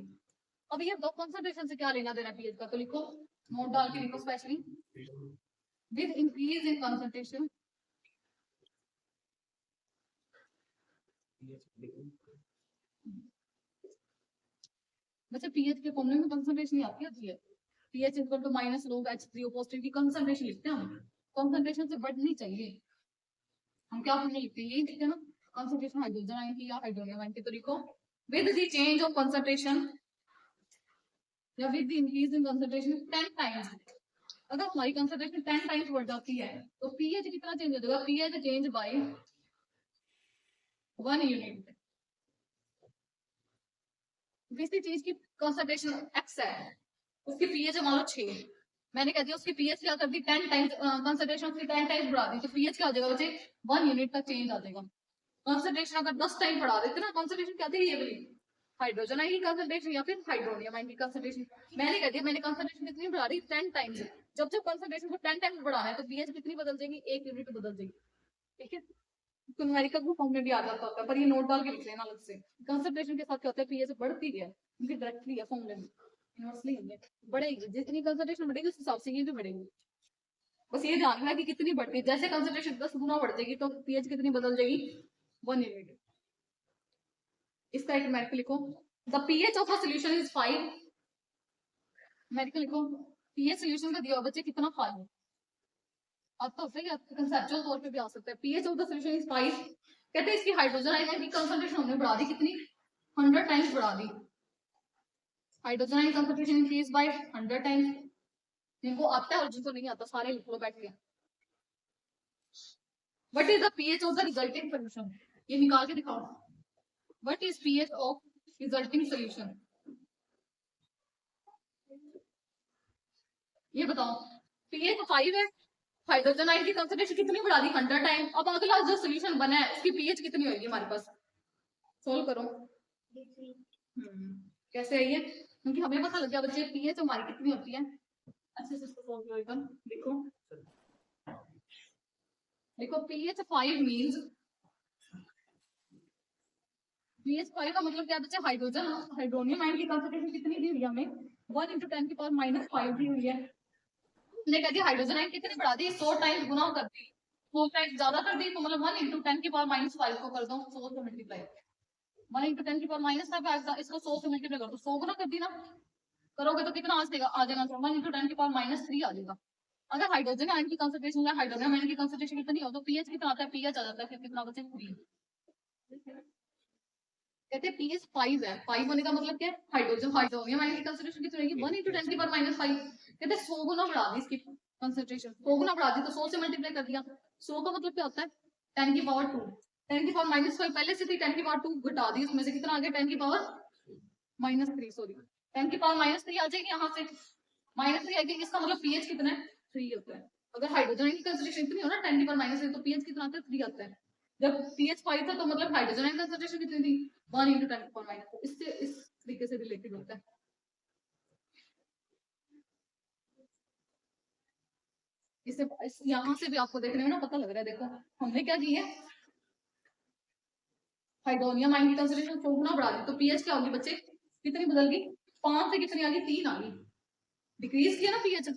अब ये दो कंसंट्रेशन से क्या लेना देना पीएच का, तो लिखो, नोट डाल के लिखो, specially with increase in concentration बच्चे पीएच के फॉर्मूले में कंसंट्रेशन ही आती है। पीएच इक्वल टू माइनस लोग H3O पॉजिटिव की कंसंट्रेशन लिखते हैं हम, कंसंट्रेशन से बढ़नी चाहिए। हम क्या फॉर्मूला लिखते हैं, यही लिखते हैं ना, कंसंट्रेशन हाइड्रोजन आयन की या हाइड्रोनियम आयन की। तो लिखो with the change of concentration या with the increase in concentration 10 times, अगर हमारी कंसंट्रेशन 10 टाइम्स बढ़ जाती है तो पीएच कितना चेंज हो जाएगा, पीएच चेंज बाय 1 यूनिट। किसी चीज की कंसंट्रेशन x है, उसकी पीएच मान लो 6, मैंने कह दिया उसकी पीएच क्या कर दी 10 टाइम्स, कंसंट्रेशन उसकी 10 टाइम्स बढ़ा दी, तो पीएच क्या हो जाएगा बच्चे 1 यूनिट तक चेंज आ जाएगा। कंसंट्रेशन अगर 10 टाइम बढ़ा देते ना, कंसंट्रेशन क्या थी ये वाली, हाइड्रोजन आयन की कंसंट्रेशन या फिर हाइड्रोनियम आयन की कंसंट्रेशन, मैंने कह दिया मैंने कंसंट्रेशन कितनी बढ़ा दी 10 टाइम्स। जब जब कंसंट्रेशन को 10 टाइम्स बढ़ाना है तो पीएच कितनी बदल जाएगी, 1 यूनिट बदल जाएगी। ठीक है, तो न्यूमेरिकल को फॉर्म में भी आ जाता होता है, पर ये नोट डाल के लिख लेना अलग से। कंसंट्रेशन के साथ क्या होता है, पीएच बढ़ती है क्योंकि डायरेक्टली है फॉर्मूले में, इनवर्सली है, बढ़ेगी जितनी कंसंट्रेशन बढ़ेगी उस हिसाब से ये भी बढ़ेगी। बस ये ध्यान रखना कि कितनी बढ़ती है, जैसे कंसंट्रेशन 10 गुना बढ़ जाएगी तो पीएच कितनी बदल जाएगी 1 यूनिट। इसका एक न्यूमेरिकल लिखो, the pH of a solution is 5, numerical लिखो, पीएच सॉल्यूशन का दिया हुआ बच्चे कितना 5 है, अब तो सही कंसेप्चुअल तौर पे भी आ सकता है। PH of the solution is 5, कहते हैं इसकी हाइड्रोजन आयन की कंसंट्रेशन हमने बढ़ा दी कितनी 100 टाइम्स बढ़ा दी, hydrogen ion concentration increase by 100 times. जिनको आता है और जिनको नहीं आता सारे लिख लो बैठ के। What is the pH of the resulting solution, ये निकाल के दिखाओ, what is pH of resulting solution, ये बताओ। पीएच 5 है, हाइड्रोजन आयन की कंसंट्रेशन कितनी बढ़ा दी 100 टाइम। अब अगला जो सॉल्यूशन बना है उसकी पीएच कितनी होगी हमारे पास, सोल्व करो। कैसे है ये, क्योंकि हमें पता लग गया बच्चे पीएच हमारी कितनी होती है। अच्छे से इसको सोल्व करो, देखो देखो पीएच 5 मींस, पीएच 5 का मतलब क्या बच्चे, हाइड्रोजन हाइड्रोनियम आयन की कंसंट्रेशन कितनी दी हुई है हमें 1 × 10⁻⁵ दी हुई है। हमने कह दिया हाइड्रोजन आयन कितनी बढ़ा दी 100 टाइम्स गुना कर दी, 100 टाइम्स ज्यादा कर दी, तो मतलब 1 × 10⁻⁵ को कर दो 100 से मल्टीप्लाई, 1 × 10⁻⁵ इसको 100 से मल्टीप्लाई कर दो, 100 गुना कर दी ना, करोगे तो कितना आ जाएगा 1 × 10⁻³ आ जाएगा। अगर हाइड्रोजन आयन की कंसंट्रेशन या हाइड्रोनियम आयन की कंसंट्रेशन कितनी हो तो पीएच कितना आता है, पीएच आ जाता है, फिर कितना बचे 3। कहते हैं पीएच 5 है, 5 होने का मतलब क्या है, हाइड्रोजन हाइड्रोनियम आयन की कंसंट्रेशन कितनी रहेगी 1 × 10⁻⁵। कहते हैं 100 गुना बढ़ा दी इसकी कंसंट्रेशन, 100 गुना बढ़ा दी तो 100 से मल्टीप्लाई कर दिया। 100 का मतलब क्या होता है 10⁻², 10⁻⁻5 पहले से थी, 10⁻2 घटा दी, उसमें से कितना आ गया 10⁻⁻3, सॉरी 10⁻⁻3 आ जाएगी, यहाँ से -3 आएगी, इसका मतलब पीएच कितना है 3 होता है। अगर हाइड्रोजन की कंसंट्रेशन इतनी हो ना 10⁻³ तो पीएच कितना आता है 3 आता है। जब पीएच 5 था तो मतलब हाइड्रोजन की कंसंट्रेशन कितनी थी 1 × 10⁻⁻, इससे इस तरीके से रिलेटेड होता है। इससे यहाँ से भी आपको देखने में ना पता लग रहा है, देखो हमने क्या किया है, हाइड्रोनियम आयन की कंसंट्रेशन 100 गुना बढ़ा दी तो पीएच क्या होगी बच्चे, कितनी बदल गई 5 से कितनी आ गई 3 आ गई, डिक्रीज किया ना पीएच।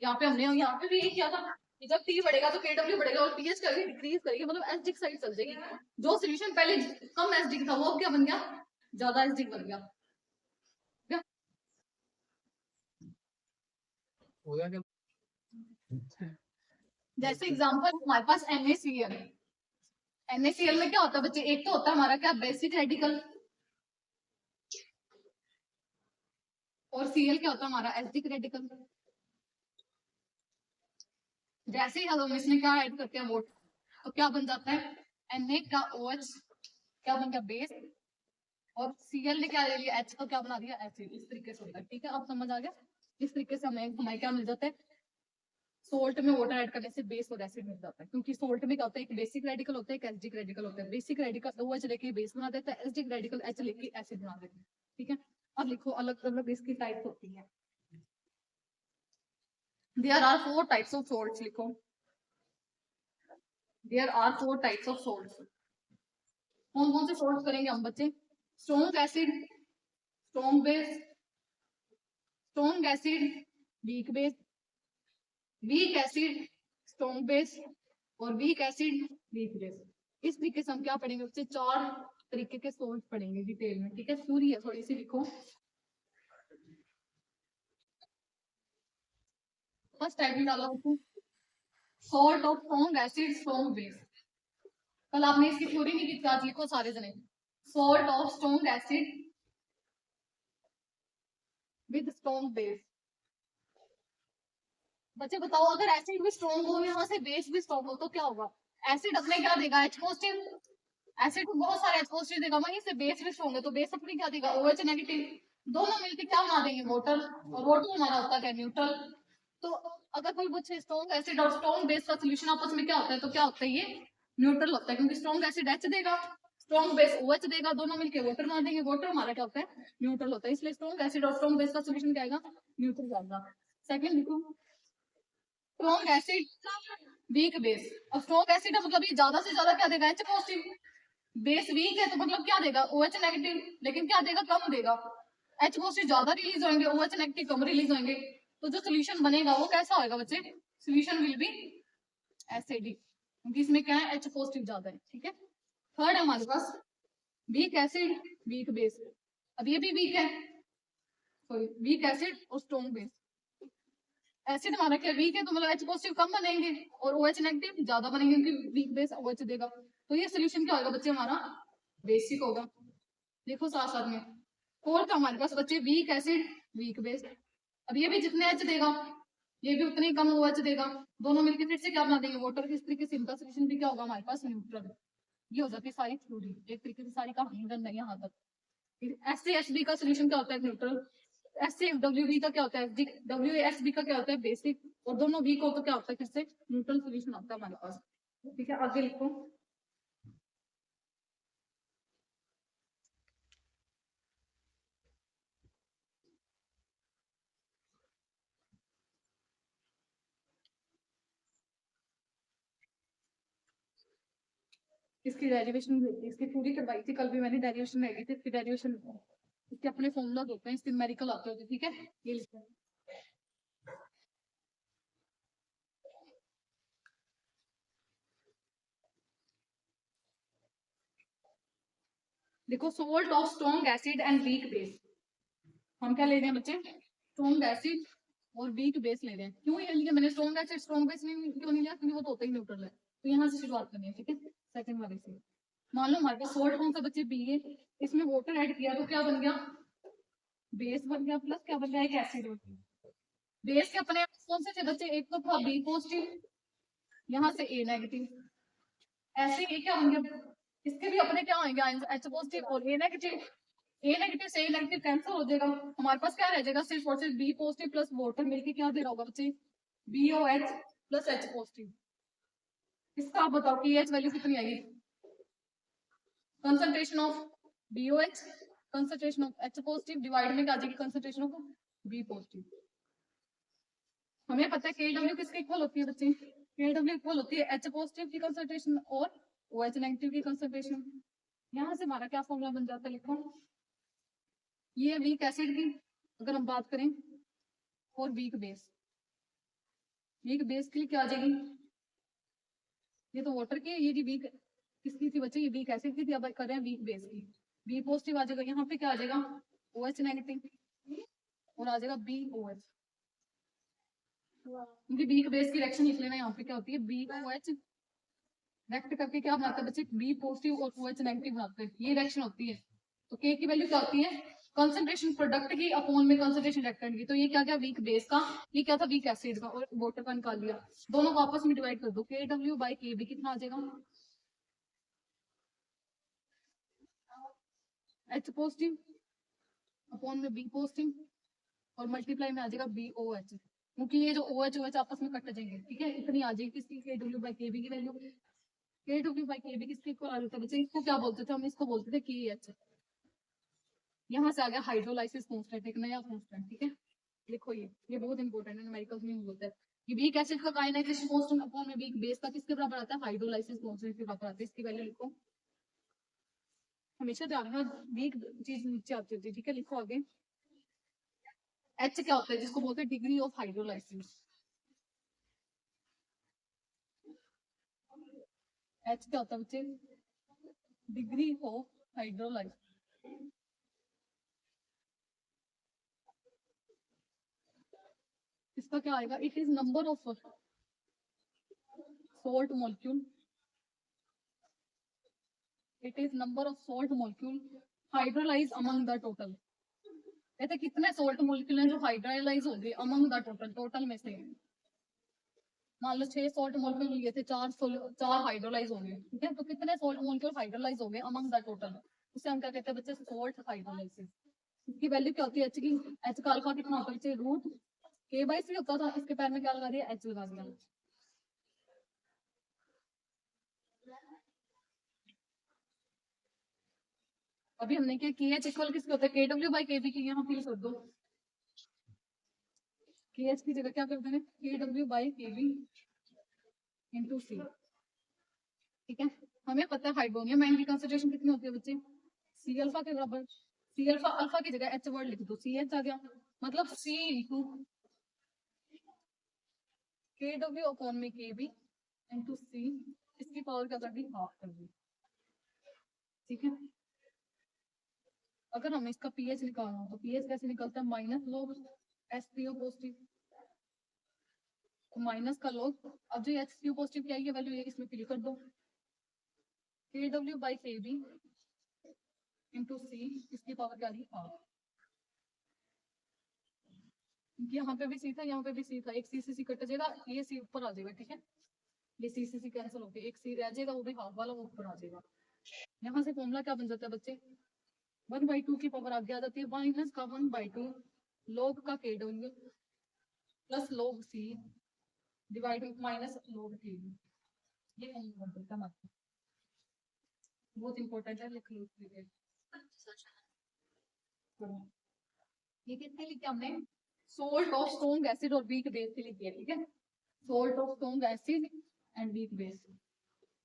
यहाँ पे हमने यहाँ पे भी यही किया था कि जब टी बढ़ेगा तो केडब्ल्यू बढ़ेगा और पीएच करेगी डिक्रीज करेगी, मतलब एसिडिक साइड चल जाएगी। जो सोल्यूशन पहले कम एसिडिक था वो क्या बन गया ज्यादा एसिडिक बन गया। क्या हो गया क्या? जैसे एग्जांपल हमारे पास NaCl। NaCl में क्या होता है बच्चे, एक तो होता है हमारा क्या बेसिक रेडिकल, और Cl क्या होता है हमारा एसिडिक रेडिकल। जैसे ही हम इसमें क्या ऐड करते हैं वोट, तो क्या बन जाता है Na का OH क्या बन गया बेस, और Cl ने क्या ले लिया H को क्या बना दिया एसिड। इस तरीके से होता है, ठीक है, अब समझ आ गया। इस तरीके से हमें क्या मिल जाता है, सोल्ट में वाटर ऐड करने से बेस और एसिड मिल जाता है, क्योंकि सोल्ट में क्या होता है एक बेसिक रेडिकल होता है, एक एसिडिक रेडिकल होता है। बेसिक रेडिकल OH लेके बेस बना देता है, एसिडिक रेडिकल H लेके एसिड बना देता है, ठीक है। अब लिखो अलग अलग इसकी टाइप्स होती है। There are 4 types of salts, लिखो there are 4 types of salts. कौन कौन से सॉल्ट करेंगे हम बच्चे, strong acid, strong base, strong acid, weak base, weak acid, strong base, और वीक एसिड, वीक बेस। इस तरीके से हम क्या पढ़ेंगे बच्चे, 4 तरीके के सॉल्ट पढ़ेंगे डिटेल में, ठीक है। थ्योरी है थोड़ी सी, लिखो। फर्स्ट टाइप में डाला हूँ salt of strong acid, strong base. कल आपने इसकी थ्योरी नहीं की, आज लिखो सारे जने, salt of strong acid with strong base. बच्चे बताओ, अगर एसिड भी स्ट्रॉन्ग हो यहाँ से बेस भी स्ट्रॉन्ग हो तो क्या होगा, एसिड अपने क्या देगा H पॉजिटिव, एसिड को बहुत सारे H पॉजिटिव देगा, वहीं से बेस भी स्ट्रॉन्ग है तो बेस अपने क्या देगा OH नेगेटिव, दोनों मिलकर क्या बना देंगे वाटर, और वाटर हमारा होता है न्यूट्रल। तो अगर कोई पूछे स्ट्रॉन्ग एसिड और स्ट्रॉन्ग बेस का सोल्यूशन आपस में क्या होता है, तो क्या होता है ये न्यूट्रल होता है, क्योंकि स्ट्रॉन्ग एसिड H देगा, स्ट्रॉन्ग बेस OH देगा, दोनों मिलकर वाटर बना देंगे, वाटर हमारा क्या होता है न्यूट्रल होता है, इसलिए स्ट्रॉन्ग एसिड और स्ट्रॉन्ग बेस का सोल्यूशन क्या आएगा न्यूट्रल आएगा। सेकंड लिखो स्ट्रॉन्ग एसिड वीक बेस। अब स्ट्रॉन्ग एसिड है मतलब ये ज्यादा से ज्यादा क्या देगा H पॉजिटिव, बेस वीक है तो मतलब क्या देगा OH नेगेटिव, लेकिन क्या देगा कम देगा, H पॉजिटिव ज्यादा रिलीज होंगे, OH नेगेटिव कम रिलीज होंगे, तो जो सोल्यूशन बनेगा वो कैसा होगा बच्चे, सोल्यूशन विल बी एसिडिक, क्योंकि इसमें क्या है H पॉजिटिव ज्यादा है, ठीक है। थर्ड है हमारे पास वीक एसिड वीक बेस। अब ये भी वीक है, सॉरी वीक एसिड और स्ट्रॉन्ग बेस। एसिड हमारा क्या वीक है तो मतलब H पॉजिटिव कम बनेंगे और OH नेगेटिव ज्यादा बनेंगे, क्योंकि वीक बेस OH देगा, तो ये सोल्यूशन क्या होगा बच्चे हमारा बेसिक होगा। देखो साथ साथ में फोर्थ हमारे पास बच्चे वीक एसिड वीक बेस। अब ये भी जितने H देगा ये भी उतने ही कम OH देगा, दोनों मिलकर फिर से क्या बना देंगे वाटर। इस तरीके से इनका सोल्यूशन भी क्या होगा हमारे पास न्यूट्रल। ये हो जाती है सारी थ्योरी, एक तरीके से सारी कहानी डन है यहाँ तक। SaHB का सोल्यूशन क्या होता है न्यूट्रल, SaWB का क्या होता है WaSB का क्या होता है बेसिक, और दोनों वीक हो तो क्या होता है फिर से न्यूट्रल सोल्यूशन होता है हमारे पास, ठीक है। आगे लिखो इसकी डेरिवेशन भी होती है, इसकी पूरी करवाई थी कल भी मैंने, डेरिवेशन रहेगी थी इसकी डेरिवेशन, इसके अपने फॉर्मूला होते हैं, इसके न्यूमेरिकल आते होते, ठीक है। ये लिखो देखो salt of strong acid and weak base. हम क्या ले रहे हैं बच्चे, स्ट्रॉन्ग एसिड और वीक बेस ले रहे हैं। क्यों ये लिया मैंने स्ट्रॉन्ग एसिड स्ट्रॉन्ग बेस नहीं क्यों नहीं लिया, क्योंकि वो तो होता ही न्यूट्रल है, तो यहाँ से शुरुआत करनी है, ठीक है। सेकंड वाले से मान लो हमारे पास सोल्ट कौन सा बच्चे बी है, इसमें वाटर ऐड किया तो क्या बन गया बेस बन गया, प्लस क्या बन गया एक एसिड बन गया। बेस के अपने कौन से थे बच्चे, एक तो था बी पॉजिटिव, यहाँ से ए नेगेटिव, ऐसे ये क्या होंगे इसके भी अपने क्या होंगे H पॉजिटिव और ए नेगेटिव, ए नेगेटिव से ए नेगेटिव कैंसिल हो जाएगा, हमारे पास क्या रह जाएगा सिर्फ और सिर्फ बी पॉजिटिव प्लस वाटर मिलके क्या दे रहा होगा बच्चे BOH प्लस H पॉजिटिव। इसका आप बताओ कि एच वैल्यू कितनी आएगी, concentration of BOH concentration of H positive divide में क्या आ जाएगी कंसंट्रेशन ऑफ B पॉजिटिव। हमें पता है KW किसके इक्वल होती है बच्चे, KW इक्वल होती है H पॉजिटिव की कंसंट्रेशन और OH नेगेटिव की कंसंट्रेशन। यहाँ से हमारा क्या फॉर्मूला बन जाता है, लिखो ये वीक एसिड की अगर हम बात करें और वीक बेस, वीक बेस के लिए क्या आ जाएगी, ये तो वाटर की है, ये जी वीक किसकी थी बच्चे, ये वीक एसिड की थी, अब कर रहे हैं वीक बेस की, बी पॉजिटिव आ जाएगा, यहाँ पे क्या आ जाएगा OH नेगेटिव और आ जाएगा BOH, क्योंकि बी बेस की रिएक्शन लिख लेना, यहाँ पे क्या होती है BOH रिएक्ट करके क्या बनाता है बच्चे, बी पॉजिटिव और OH नेगेटिव बनाते हैं, ये रिएक्शन होती है। तो K की वैल्यू क्या होती है, कंसंट्रेशन प्रोडक्ट की अपॉन में कंसंट्रेशन रिएक्टेंट की। तो ये क्या क्या वीक बेस का, ये क्या था वीक एसिड का, और वाटर का निकाल लिया, दोनों को आपस में डिवाइड कर दो, KW/KB कितना आ जाएगा, H पॉजिटिव अपॉन में B पॉजिटिव और मल्टीप्लाई में आ जाएगा BOH, क्योंकि ये जो OH आपस में कट जाएंगे, ठीक है। इतनी आ जाएगी किसकी, KW/KB की वैल्यू। KW/KB किसके इक्वल आ जाता है बच्चे, इसको क्या बोलते थे हम, इसको बोलते थे KH। यहाँ से आ गया हाइड्रोलाइसिस कांस्टेंट, एक नया कांस्टेंट, ठीक है। लिखो ये बहुत इंपॉर्टेंट है, न्यूमेरिकल्स में यूज होता है। ये वीक एसिड का आयनाइजेशन कांस्टेंट अपॉन में वीक बेस का किसके बराबर आता है, हाइड्रोलाइसिस कांस्टेंट के बराबर आता है। इसकी वैल्यू लिखो, हमेशा ध्यान रखना वीक चीज नीचे आती होती है, ठीक है। लिखो आगे, एच क्या होता है, जिसको बोलते हैं डिग्री ऑफ हाइड्रोलाइसिस। एच क्या होता है बच्चे, डिग्री ऑफ हाइड्रोलाइसिस। इसका क्या आएगा, it is number of salt molecule, it is number of salt molecule hydrolyzed among the total। कहते कितने सोल्ट मोलिक्यूल हैं जो हाइड्रोलाइज हो गए अमंग द टोटल, टोटल में से मान लो 6 सोल्ट मोलिक्यूल लिए थे, 4 हाइड्रोलाइज हो गए, ठीक है। तो कितने सोल्ट मोलिक्यूल हाइड्रोलाइज हो गए अमंग द टोटल, उसे हम क्या कहते हैं बच्चे, सोल्ट हाइड्रोलाइसिस। इसकी वैल्यू क्या होती है एच की, एच का अल्फा कितना होता है बच्चे, √K/C होता था, इसके पैर में क्या लगा दिया, एच लगा दिया। अभी हमने क्या किया, एच इक्वल किसके होता है, KW/KB की, यहाँ फिल कर दो। KH की जगह क्या करते हैं, KW/KB इंटू C, ठीक है। हमें पता है हाइड्रोनियम आयन की कंसंट्रेशन कितनी होती है बच्चे, C अल्फा के बराबर। C अल्फा, अल्फा की जगह H वर्ड लिख दो, CH आ गया, मतलब C इंटू KW अपॉन में KB इंटू C, इसकी पावर क्या कर दी, हाफ कर दी, ठीक है। अगर हमें इसका pH निकालना हो तो pH कैसे निकलता है, माइनस लोग SPO पॉजिटिव, माइनस का लोग, अब जो HCO पॉजिटिव की आई है वैल्यू, ये इसमें फिल कर दो, KW/KB इंटू C, इसकी पावर क्या आ रही, हाफ। यहाँ पे भी C था, यहाँ पे भी C था, एक C से C कट जाएगा, ये C ऊपर आ जाएगा, ठीक है। ये C से C कैंसिल हो गया, एक C रह जाएगा, वो भी हाफ वाला वो ऊपर आ जाएगा। यहाँ से फॉर्मूला क्या बन जाता है बच्चे, 1/2 की पावर आगे आ जाती है, माइनस का 1/2 log का KW plus log C divide minus log KB, ये फॉर्मूला बन जाता है हमारा, बहुत इंपॉर्टेंट है, लिख लो। ये कितने लिखे हमने, सोल्ट ऑफ स्ट्रॉन्ग एसिड और वीक बेस के लिए, ठीक है। Salt of strong acid and weak base,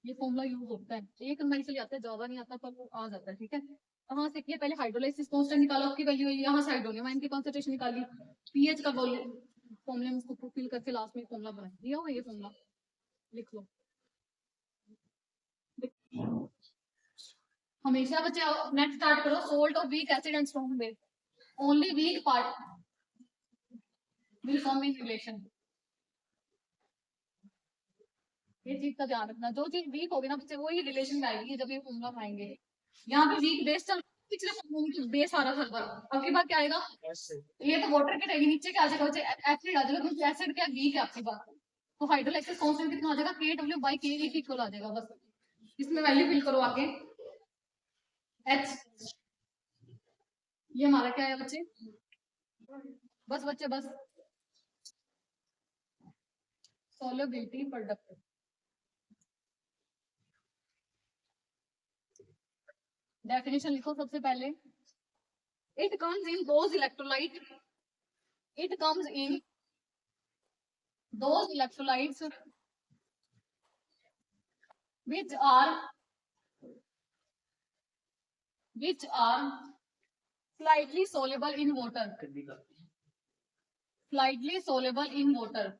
ये फॉर्मूला यूज होता है, एक नंबर से आता है, ज्यादा नहीं आता पर वो आ जाता है, ठीक है। कहाँ से किया, पहले हाइड्रोलाइसिस कांस्टेंट निकाला, उसकी वैल्यू यहाँ से हाइड्रोनियम आयन की कंसंट्रेशन निकाली, पीएच का वॉल्यूम फॉर्मूले में उसको फिल करके लास्ट में फॉर्मूला बना दिया हुआ, ये फॉर्मूला लिख लो। हमेशा बच्चे नेक्स्ट स्टार्ट करो, salt of weak acid and strong base, only weak part will come in relation. ये चीज का ध्यान रखना, जो चीज वीक होगी ना बच्चे वही रिलेशन में आएगी जब ये फॉर्मूला पाएंगे। यहाँ पे वीक बेस चल, पिछले बेस आ रहा था, अब की बात क्या आएगा, ये तो वाटर के रहेगी, नीचे क्या आ जाएगा बच्चे, एसिड आ जाएगा, क्योंकि एसिड क्या वीक है आपकी बात। तो हाइड्रोलाइसिस कांस्टेंट कितना आ जाएगा, KW/KB के इक्वल आ जाएगा, बस इसमें वैल्यू फिल करो आगे। H ये हमारा क्या है बच्चे, बस बच्चे बस, सोल्युबिलिटी प्रोडक्ट। डेफिनेशन लिखो सबसे पहले, it comes in those electrolyte, it comes in those electrolytes which are slightly soluble in water, slightly soluble in water,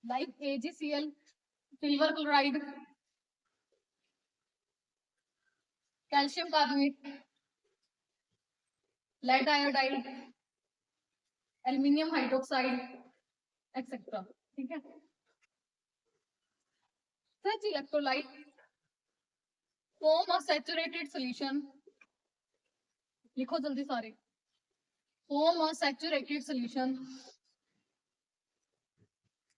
like AgCl, silver chloride, calcium carbonate, lead iodide, aluminium hydroxide etcetera. ठीक है, such electrolyte form a saturated solution, लिखो जल्दी सारे, form a saturated solution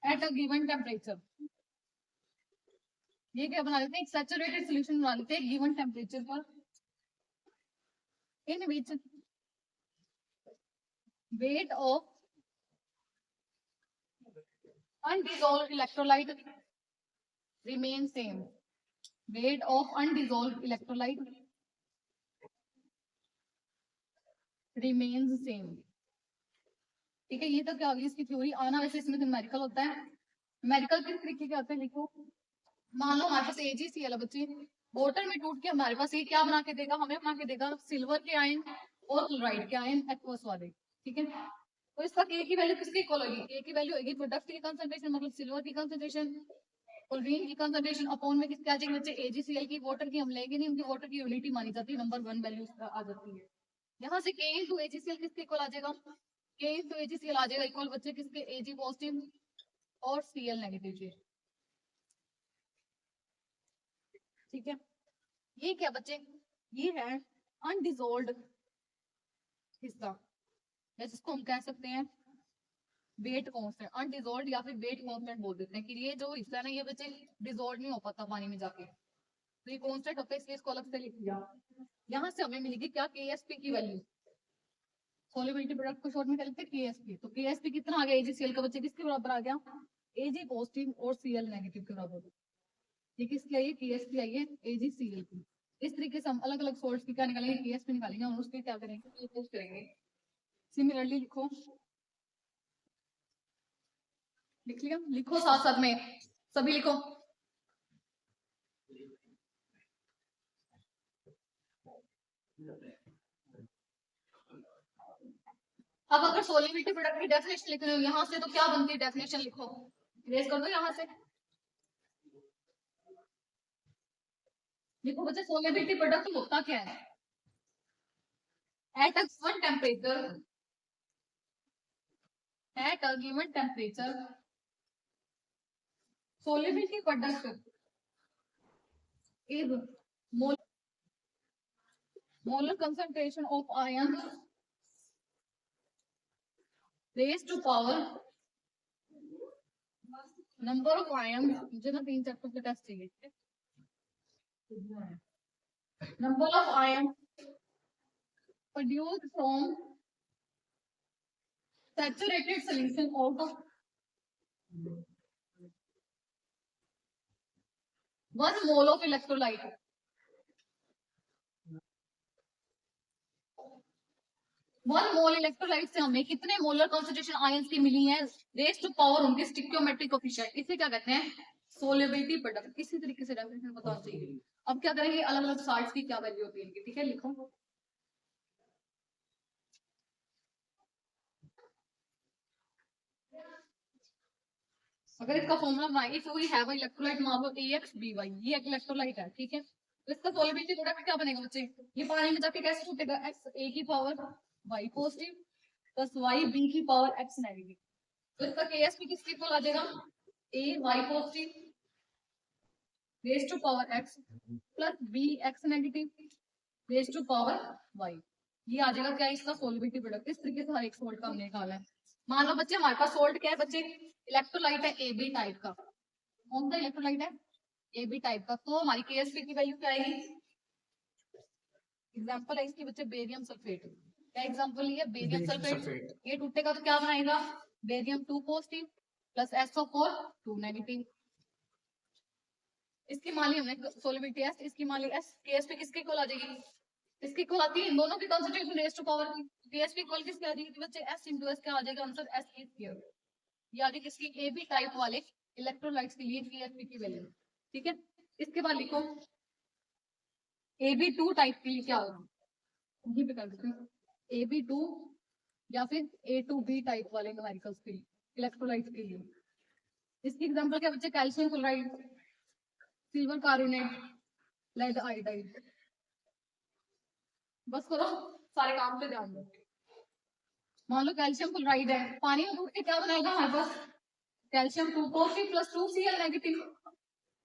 at a given temperature. ये क्या बना लेते हैं, एक सैचुरेटेड सॉल्यूशन बना लेते हैं गिवन टेम्परेचर पर, इन विच weight of undissolved electrolyte remains same, weight of undissolved electrolyte remains same। ठीक है, ये तो क्या होगी इसकी थ्योरी। आना वैसे इसमें न्यूमेरिकल होता है। न्यूमेरिकल किस तरीके के आते हैं, लिखो। मान लो हमारे पास AgCl है बच्चे, वाटर में टूट के हमारे पास ये क्या बना के देगा, हमें बना के देगा सिल्वर के आयन और क्लोराइड के आयन एक्वस वाले। ठीक है, तो इसका K की वैल्यू किसकी इक्वल होगी, K की वैल्यू होगी प्रोडक्ट की कंसंट्रेशन मतलब सिल्वर की कंसंट्रेशन, क्लोरीन की कंसंट्रेशन अपॉन में किसके आ जाएगी बच्चे, AgCl की। वाटर की हम लेंगे नहीं, उनकी वाटर की यूनिटी मानी जाती है, नंबर 1 वैल्यू आ जाती है। यहाँ से K इंटू AgCl किसके इक्वल आ जाएगा, K इंटू AgCl आ जाएगा इक्वल बच्चे किसके, Ag पॉजिटिव और Cl नेगेटिव के। ठीक है, ये क्या बच्चे, ये है अनडिजोल्व्ड हिस्सा, या जिसको हम कह सकते हैं वेट कांस्टेंट, अनडिजोल्व्ड या फिर वेट कांस्टेंट बोल देते हैं कि ये जो हिस्सा है ना ये बच्चे डिजोल्व नहीं हो पाता पानी में जाके, तो ये कांस्टेंट होता है, इसलिए इसको अलग से लिख दिया। यहाँ से हमें मिलेगी क्या, KSP की वैल्यू, सोल्युबिलिटी प्रोडक्ट को शॉर्ट में कहते हैं KSP। तो KSP कितना आ गया AgCl का बच्चे, किसके बराबर आ गया, Ag पॉजिटिव और Cl नेगेटिव के बराबर। ये किसकी आई है, KSP आई है AgCl की। इस तरीके से हम अलग अलग सोर्स की क्या निकालेंगे, KSP निकालेंगे और उसके क्या करेंगे, यूज करेंगे। सिमिलरली लिखो, लिख लिया, लिखो साथ साथ में सभी लिखो। अब अगर सोलिबिलिटी प्रोडक्ट की डेफिनेशन लिख रहे हो यहाँ से, तो क्या बनती है डेफिनेशन, लिखो, रेज कर दो यहाँ से। लिखो बच्चे, सोलिबिलिटी प्रोडक्ट होता क्या है, eight a given temperature, eight a given temperature solubility product is molar concentration of ions raised to power number of ions, मुझे ना 3 चैप्टर का टेस्ट चाहिए, number of ions produced from saturated solution of 1 mole of electrolyte, 1 mole electrolyte से हमें कितने मोलर कॉन्सेंट्रेशन आयंस की मिली है, रेज टू पावर उनके स्टिक्योमेट्रिक कोफिशिएंट, इसे क्या कहते हैं, सोलिबिलिटी प्रोडक्ट। इसी तरीके से डेफिनेशन बताना चाहिए। अब क्या करेंगे, अलग अलग साल्ट्स की क्या वैल्यू होती है इनकी। ठीक है, लिखो, अगर इसका फॉर्मूला बनाएंगे, तो वी हैव इलेक्ट्रोलाइट मान लो AXBY, ये एक इलेक्ट्रोलाइट है। ठीक है, तो इसका सोलिबिलिटी प्रोडक्ट क्या बनेगा बच्चे, ये पानी में जाके कैसे छूटेगा, XA की power Y positive plus YB की पावर X नेगेटिव। तो इसका KSP किसके इक्वल आ जाएगा, AY positive raise to power X plus BX negative raise to power Y। ये आ जाएगा क्या, इसका सोलिबिलिटी प्रोडक्ट। इस तरीके से हर एक सोल्ट का हमने निकाला है। मान लो बच्चे हमारे पास सोल्ट क्या है बच्चे, इलेक्ट्रोलाइट है AB टाइप का, कौन सा इलेक्ट्रोलाइट है, AB टाइप का। तो हमारी KSP की वैल्यू क्या आएगी, एग्जांपल है इसकी बच्चे बेरियम सल्फेट, क्या एग्जांपल है, बेरियम सल्फेट। ये टूटेगा तो क्या बनाएगा, barium 2 positive plus SO4 2 negative. इसकी मान ली हमने सोलिबिलिटी S, इसकी मान ली S, KSP किसके इक्वल आ जाएगी, इसकी इक्वल आती है इन दोनों की कंसंट्रेशन रेज टू पावर की। KSP इक्वल किसके आ जाएगी बच्चे, S इंटू S, क्या आ जाएगा आंसर, S की स्क्वायर। ये आ जाएगी किसकी, AB टाइप वाले इलेक्ट्रोलाइट्स के लिए KSP की वैल्यू। ठीक है, इसके बाद लिखो AB2 टाइप के लिए क्या होगा, ये भी कर देते हैं, AB2 या फिर A2B टाइप वाले न्यूमेरिकल्स के लिए, इलेक्ट्रोलाइट्स के लिए। इसकी एग्जांपल क्या बच्चे, calcium chloride, silver carbonate, lead iodide. बस करो, सारे काम पे ध्यान दो। मान लो कैल्शियम क्लोराइड है, पानी में टूट के क्या बनाएगा हमारे पास, कैल्शियम 2 प्लस 2Cl नेगेटिव।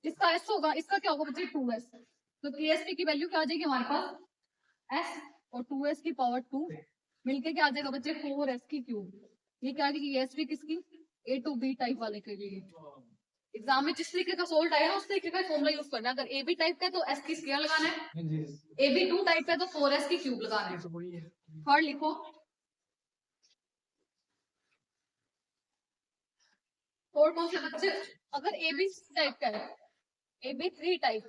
इसका एस होगा, इसका क्या होगा बच्चे 2s। तो KSP की वैल्यू क्या आ जाएगी हमारे पास s, और 2s की पावर 2 मिलके क्या आ जाएगा बच्चे 4s की क्यूब। ये क्या आएगी KSP किसकी, A to B टाइप वाले के लिए। एग्जाम में जिस तरीके का सोल्ट आएगा उस तरीके का फॉर्मूला यूज करना है। अगर AB टाइप का है तो s की स्क्वायर लगाना है, AB2 टाइप का है तो 4s की क्यूब लगाना है। थर्ड लिखो, और कौन से बच्चे, अगर AB टाइप का है, AB3 टाइप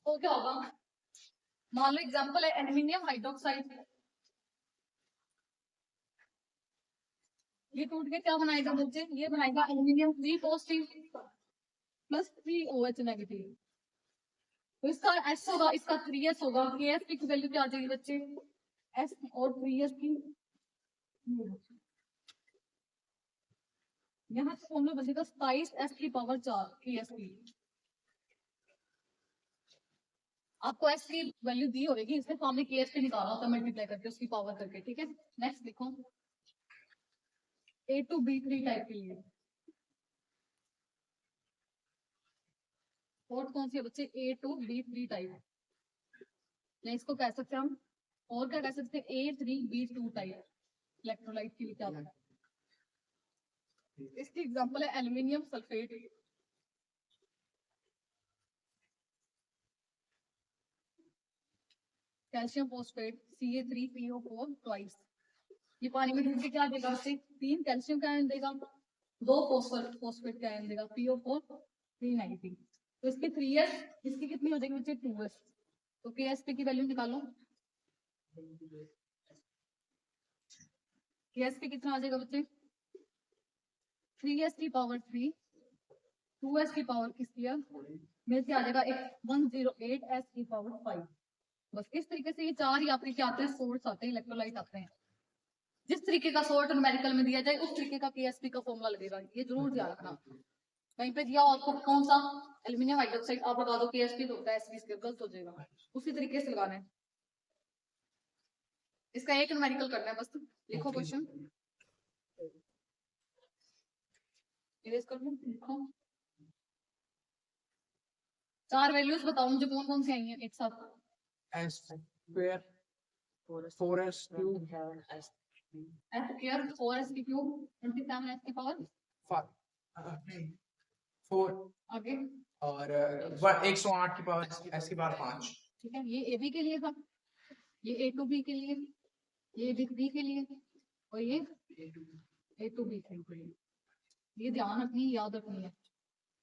तो क्या होगा, मान लो एग्जांपल है एल्यूमिनियम हाइड्रोक्साइड, ये टूट के क्या बनाएगा बच्चे, ये बनाएगा aluminium 3 positive plus 3OH negative. तो इसका S होगा, इसका 3s होगा, KSP की वैल्यू क्या आ जाएगी बच्चे, S और 3s की, यहाँ से फॉर्मूला बचेगा 27s की पावर 4 KSP। आपको S की वैल्यू दी होगी, इसमें सामने KSP निकाला होता है मल्टीप्लाई करके उसकी पावर करके, ठीक है। नेक्स्ट लिखो, A to B3 टाइप के लिए फोर्थ कौन सी है बच्चे, A to B3 टाइप, या इसको कह सकते हैं हम, और क्या कह सकते हैं A3B2 टाइप इलेक्ट्रोलाइट के लिए क्या होगा। इसकी एग्जांपल है aluminium sulphate, calcium phosphate Ca3PO4 twice. ये पानी में डूब के क्या देगा बच्चे, 3 कैल्शियम का आयन देगा, 2 फॉस्फेट का आयन देगा, PO4 3 नेगेटिव। तो इसकी 3s, इसकी कितनी हो जाएगी बच्चे 2s। तो KSP की वैल्यू निकालो, KSP कितना आ जाएगा बच्चे, 3s की पावर 3, 2s की पावर की स्क्वायर में से आ जाएगा 108s की पावर 5। बस इस तरीके से ये चार ही आपके क्या आते हैं, सोर्स आते हैं, इलेक्ट्रोलाइट आते हैं। जिस तरीके का सोर्ट न्यूमेरिकल में दिया जाए उस तरीके का KSP का फॉर्मूला लगेगा, ये जरूर ध्यान रखना। कहीं पे दिया हो आपको कौन सा एल्यूमिनियम हाइड्रोक्साइड, आप लगा दो KSP तो होता है, SB स्क्वायर, गलत हो जाएगा, उसी तरीके से लगाना है। इसका एक न्यूमेरिकल करना है बस, लिखो क्वेश्चन, इरेज कर लो, लिखो। 4 वैल्यूज बताओ मुझे कौन कौन सी आई हैं एक साथ। S square 4s cube S square 4s की क्यूब 27s की पावर 4 आगे, और 108 की पावर s की पावर 5। ठीक है। ये AB के लिए था, ये A to B के लिए, ये B के लिए, और ये A to B के लिए। ये ध्यान रखनी, याद रखनी है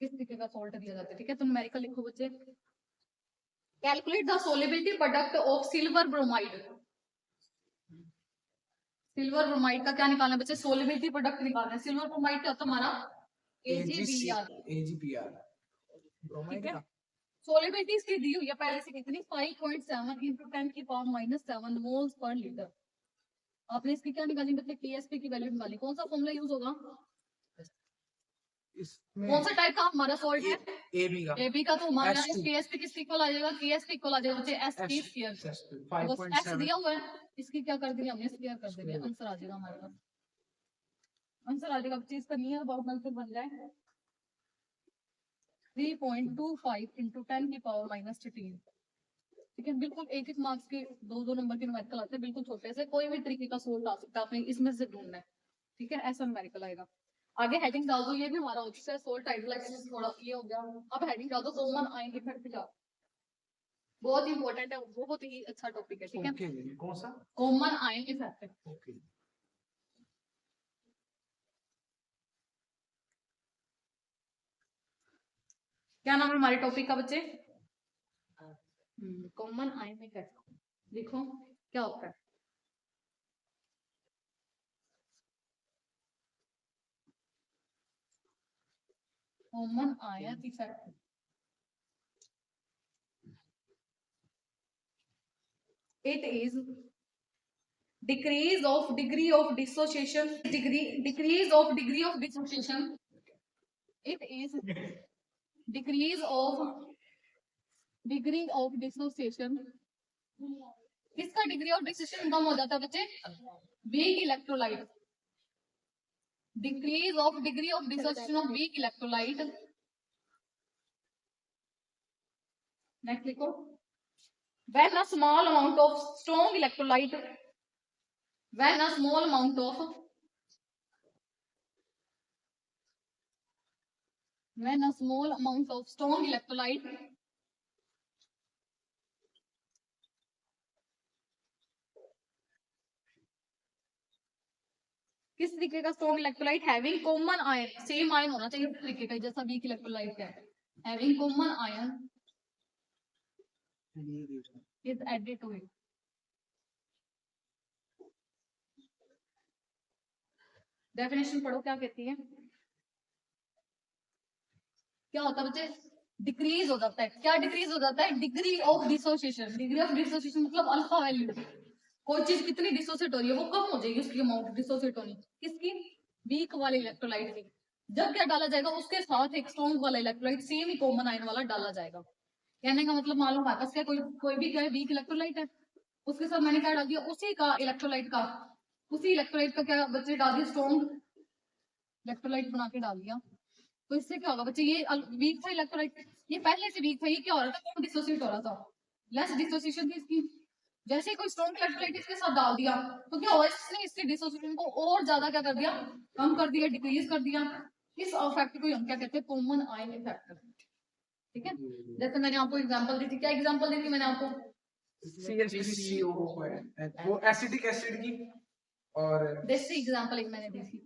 किस तरीके का सॉल्ट दिया जाता है, ठीक है। तो न्यूमेरिकल लिखो बच्चे, calculate the solubility product of silver bromide. Silver bromide का क्या निकालना है बच्चे, सोलेबिलिटी प्रोडक्ट निकालना है। सिल्वर ब्रोमाइड क्या होता है हमारा, AgBr, AgBr ठीक है। सोलेबिलिटी इसकी दी हुई है पहले से कितनी, 5.7 into 10 की पावर -7 मोल्स पर लीटर। आपने इसकी क्या निकाली बच्चे, KSP की वैल्यू निकाली। कौन सा फॉर्मूला यूज होगा, कौन सा टाइप का हमारा सॉल्ट है, AB का। तो हमारा KSP किसके इक्वल आ जाएगा, KSP इक्वल आ जाएगा बच्चे S की स्क्वायर। बस S दिया हुआ है, इसकी क्या कर देंगे हमने, स्क्वायर कर देंगे, आंसर आ जाएगा हमारे पास, आंसर आ जाएगा बच्चे। इसका नियर अबाउट आंसर बन जाए 3.25 into 10 की पावर -13, ठीक है। बिल्कुल एक एक मार्क्स के दो नंबर के न्यूमेरिकल आते हैं, बिल्कुल छोटे से, कोई भी तरीके का सोल्ट आ सकता है, आपने इसमें से ढूंढना है, ठीक है। ऐसा न्यूमेरिकल आएगा। आगे हेडिंग डाल दो, ये भी हमारा ऑप्शन है, सोल्ट हाइड्रोलाइसिस थोड़ा ये हो गया। अब हेडिंग डाल दो, कॉमन आयन इफेक्ट क्या, बहुत इंपॉर्टेंट है, बहुत ही अच्छा टॉपिक है, ठीक है। कौन सा, कॉमन आयन इफेक्ट। क्या नाम है हमारे टॉपिक का बच्चे, कॉमन आयन इफेक्ट। देखो क्या होता है, common ion effect. It is decrease of degree of dissociation. Decrease of degree of dissociation. It is decrease of degree of dissociation किसका डिग्री ऑफ डिसोसिएशन कम हो जाता है बच्चे? Weak electrolyte, decrease of degree of dissociation of weak electrolyte. Next लिखो, when a small amount of strong electrolyte, when a small amount of, when a small amount of strong electrolyte किस तरीके का strong electrolyte having common ion, same ion होना चाहिए उस तरीके का जैसा वीक इलेक्ट्रोलाइट है, having common ion is added to it. Definition पढ़ो क्या कहती है, क्या होता है बच्चे? डिक्रीज हो जाता है। क्या डिक्रीज हो जाता है? Degree of dissociation. Degree of dissociation मतलब अल्फा वैल्यू, कोई चीज कितनी डिसोसिएट हो रही है वो कम हो जाएगी उसकी अमाउंट डिसोसिएट होनी, किसकी? वीक वाले इलेक्ट्रोलाइट की। जब क्या डाला जाएगा उसके साथ एक स्ट्रॉन्ग वाला इलेक्ट्रोलाइट सेम ही कॉमन आयन वाला डाला जाएगा। कहने का मतलब मालूम है क्या, कोई भी क्या है वीक इलेक्ट्रोलाइट है, उसके साथ मैंने क्या डाल दिया? उसी इलेक्ट्रोलाइट का क्या बच्चे डाल दिया? स्ट्रॉन्ग इलेक्ट्रोलाइट बना के डाल दिया। तो इससे क्या होगा बच्चे? ये वीक था इलेक्ट्रोलाइट, ये पहले से वीक था, ये क्या हो रहा था? कम डिसोसिएट हो रहा था, लेस डिसोसिएशन थी इसकी। जैसे ही कोई स्ट्रॉन्ग इलेक्ट्रोलाइट इसके साथ डाल दिया तो क्या हुआ? इसने इसके डिसोसिएशन को और ज्यादा क्या कर दिया? कम कर दिया, डिक्रीज कर दिया। इस इफेक्ट को हम क्या कहते हैं? Common ion effect. ठीक है, जैसे मैंने आपको एग्जांपल दी थी, क्या एग्जांपल दी थी मैंने आपको? CH3CO है वो एसिडिक एसिड की, और देसी एग्जांपल एक मैंने दी थी।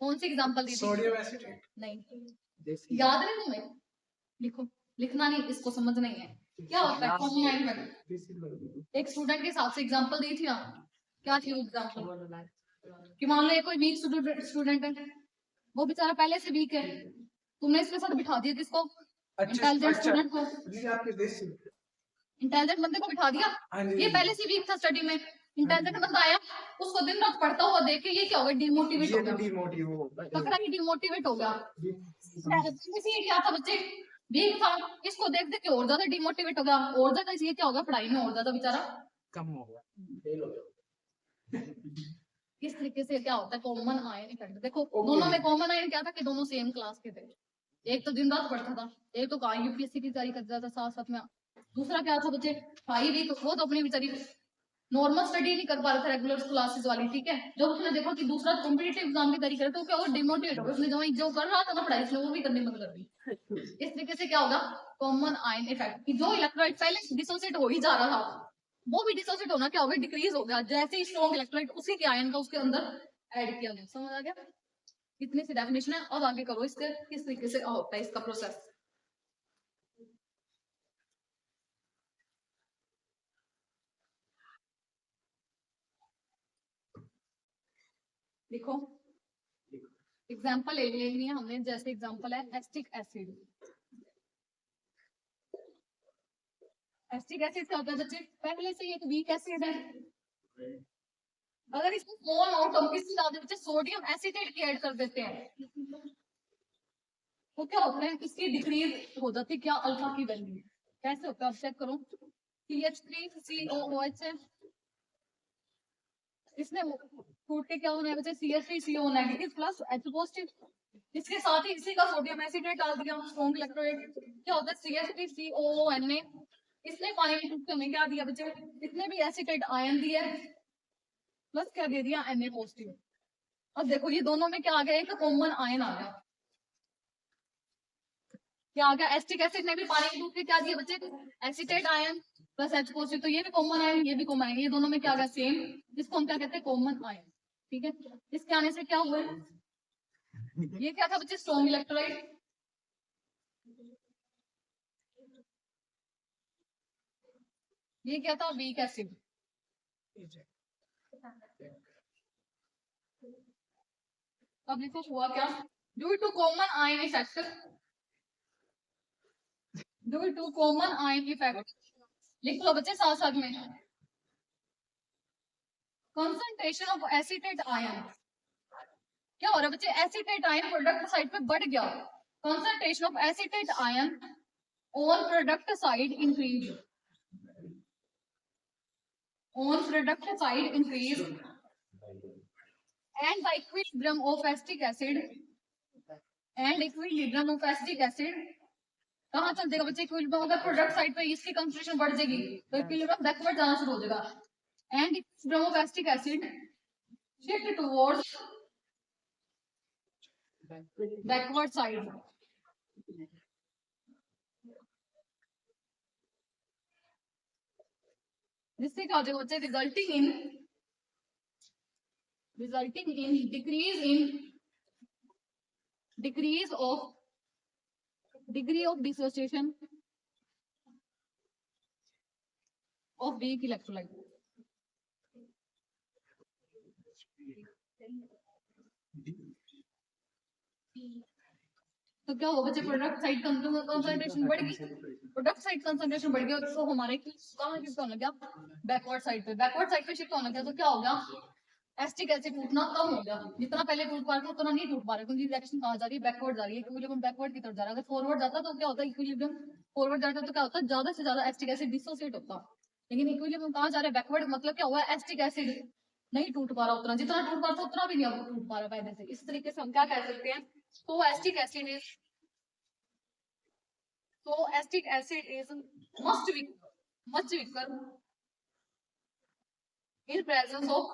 कौन सी एग्जांपल दी थी? Sodium acetate. नहीं याद नहीं तुम्हें? लिखो, लिखना नहीं, इसको समझ नहीं है क्या होता है कॉमन आयन इफेक्ट। एक स्टूडेंट के हिसाब से एग्जांपल दी थी ना, क्या थी वो एग्जांपल? कि मान लो ये कोई वीक स्टूडेंट है, वो बेचारा पहले से वीक है, तुमने इसके साथ बिठा दिया किसको? इंटेलिजेंट स्टूडेंट को, इंटेलिजेंट बंदे को बिठा दिया। ये पहले से वीक था स्टडी में, इंटेलिजेंट बंदा आया, उसको दिन रात पढ़ता हुआ देख के ये क्या होगा? डिमोटिवेट हो गया, पकड़ा ही डिमोटिवेट हो गया। इसी क्या था बच्चे? वीक था, इसको देख देख के और ज्यादा डिमोटिवेट हो गया, और ज्यादा ये क्या होगा? पढ़ाई में और ज्यादा बेचारा कम हो गया, फेल हो गया। इस तरीके से क्या होता है? Common ion effect. देखो दोनों में कॉमन आयन क्या था कि दोनों सेम क्लास के थे, एक तो दिन रात पढ़ता था, एक तो कहा यूपीएससी की तैयारी करता था साथ साथ में, दूसरा क्या था बच्चे? भाई भी वो तो अपनी बेचारी नॉर्मल स्टडी नहीं कर पा रहा था रेगुलर क्लासेस वाली। ठीक है, जब उसने देखा कि दूसरा कॉम्पिटिटिव एग्जाम की तैयारी करे तो क्या होगा? डिमोटिवेट होगा, उसने जो कर रहा था ना पढ़ाई से वो भी करने बंद कर दी। इस तरीके से क्या होगा? कॉमन आयन इफेक्ट, कि जो इलेक्ट्रोलाइट पहले डिसोसिएट हो ही जा रहा था वो भी डिसोसिएट होना क्या होगा? डिक्रीज हो गया, जैसे ही स्ट्रॉन्ग इलेक्ट्रोलाइट उसी के आयन का उसके अंदर ऐड किया गया। समझ आ गया? इतनी सी डेफिनेशन है। अब आगे करो इसके किस तरीके से होता है इसका प्रोसेस। लिखो, एग्जाम्पल ले लेनी है हमने, जैसे एग्जाम्पल है एसिटिक एसिड। एसिटिक एसिड क्या होता है बच्चे? पहले से एक वीक एसिड है, अगर इसमें स्मॉल अमाउंट हम किसी डाल देते सोडियम एसिटेट की ऐड कर देते हैं तो क्या होता है? इसकी डिक्रीज हो जाती है क्या? अल्फा की वैल्यू। कैसे होता है आप चेक करो, CH3COOH है, इसने टूट के क्या होना है बच्चे? CH3CO negative plus H positive, इसके साथ ही इसी का सोडियम एसिटेट डाल दिया स्ट्रॉन्ग इलेक्ट्रोलाइट, क्या होता है? CH3COON ने इसने पानी में टूट के हमें क्या दिया बच्चे? इसने भी एसिटेट आयन दिया प्लस क्या दे दिया? Na positive. अब देखो ये दोनों में क्या आ गया? एक कॉमन आयन आ गया, क्या आ गया? एसिटिक एसिड ने भी पानी में टूट के क्या दिया बच्चे? Acetate ion plus H positive, तो ये भी कॉमन आयन ये भी कॉमन आयन, ये दोनों में क्या आ गया? सेम, जिसको हम क्या कहते हैं? Common ion. ठीक है, इसके आने से क्या हुआ? ये क्या था बच्चे? स्ट्रॉन्ग इलेक्ट्रोलाइट, ये क्या था? Weak acid. अब देखो हुआ क्या? Due to common ion effect, due to common ion effect, लिख लो बच्चे साथ साथ में, कंसंट्रेशन ऑफ एसिटेट आयन, क्या हो रहा है बच्चे? एसिटेट आयन प्रोडक्ट साइड पे बढ़ गया, concentration of acetate ion on product side increase, on product side increase, and the equilibrium of acetic acid, and equilibrium of acetic acid कहाँ चल जाएगा बच्चे? इक्विलिब्रियम अगर प्रोडक्ट साइड पे इसकी कंसंट्रेशन बढ़ जाएगी तो इक्विलिब्रियम बैकवर्ड जाना शुरू हो जाएगा, and equilibrium of acetic acid shift towards backward side, जिससे क्या हो जाएगा बच्चे? Resulting in decrease of degree of dissociation of weak electrolyte. तो क्या होगा बच्चे? प्रोडक्ट साइड कंसंट्रेशन बढ़ गई, प्रोडक्ट साइड कंसंट्रेशन बढ़ गया तो हमारे कहाँ शिफ्ट होने लगा? बैकवर्ड साइड पे, बैकवर्ड साइड पे शिफ्ट होने लगा तो क्या हो गया? एसिटिक एसिड टूटना कम हो गया, जितना पहले टूट पा रहा था उतना नहीं टूट पा रहा, क्योंकि रिएक्शन कहाँ जा रही है? बैकवर्ड जा रही है, इक्विलिब्रियम बैकवर्ड की तरफ जा रहा है। अगर फॉरवर्ड जाता तो क्या होता है? इक्विलिब्रियम फॉरवर्ड जाता तो क्या होता है? ज्यादा से ज्यादा एसिटिक एसिड डिसोसिएट होता, लेकिन इक्विलिब्रियम कहाँ जा रहा है? बैकवर्ड। मतलब क्या हुआ? एसिटिक एसिड नहीं टूट पा रहा उतना, जितना टूट पा रहा था उतना भी नहीं अब टूट पा रहा पहले से। इस तरीके से हम क्या कह सकते हैं? तो acetic acid is much weaker in presence of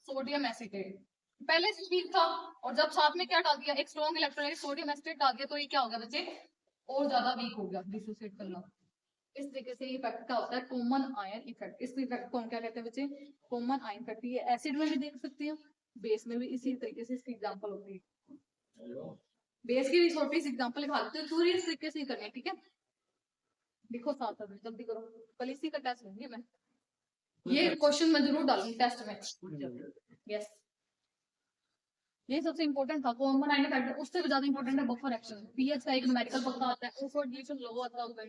sodium acetate. पहले से वीक था और जब साथ में क्या डाल दिया? एक स्ट्रॉन्ग इलेक्ट्रोलाइट सोडियम एसिटेट डाल दिया तो ये क्या हो गया बच्चे? और ज्यादा वीक हो गया, डिसोसिएट करना। इस तरीके से इफेक्ट क्या होता है? Common ion effect. इस इफेक्ट को हम क्या कहते हैं बच्चे? Common ion effect. ये एसिड में भी देख सकते हैं, बेस में भी इसी तरीके से इसकी एग्जांपल होती है। बेस की भी छोटी सी एग्जांपल लिखा देते हैं, पूरी इस तरीके से ही करनी है, ठीक है? लिखो साथ साथ में, जल्दी करो, कल इसी का टेस्ट लूंगी मैं। ये क्वेश्चन मैं जरूर डालूंगी टेस्ट में। यस, ये सबसे इंपॉर्टेंट था। कॉमन आयन इफेक्ट उससे भी ज्यादा इंपॉर्टेंट है बफर एक्शन। पीएच का एक न्यूमेरिकल पक्का आता है, ओसो डिलीशन लो आता होगा।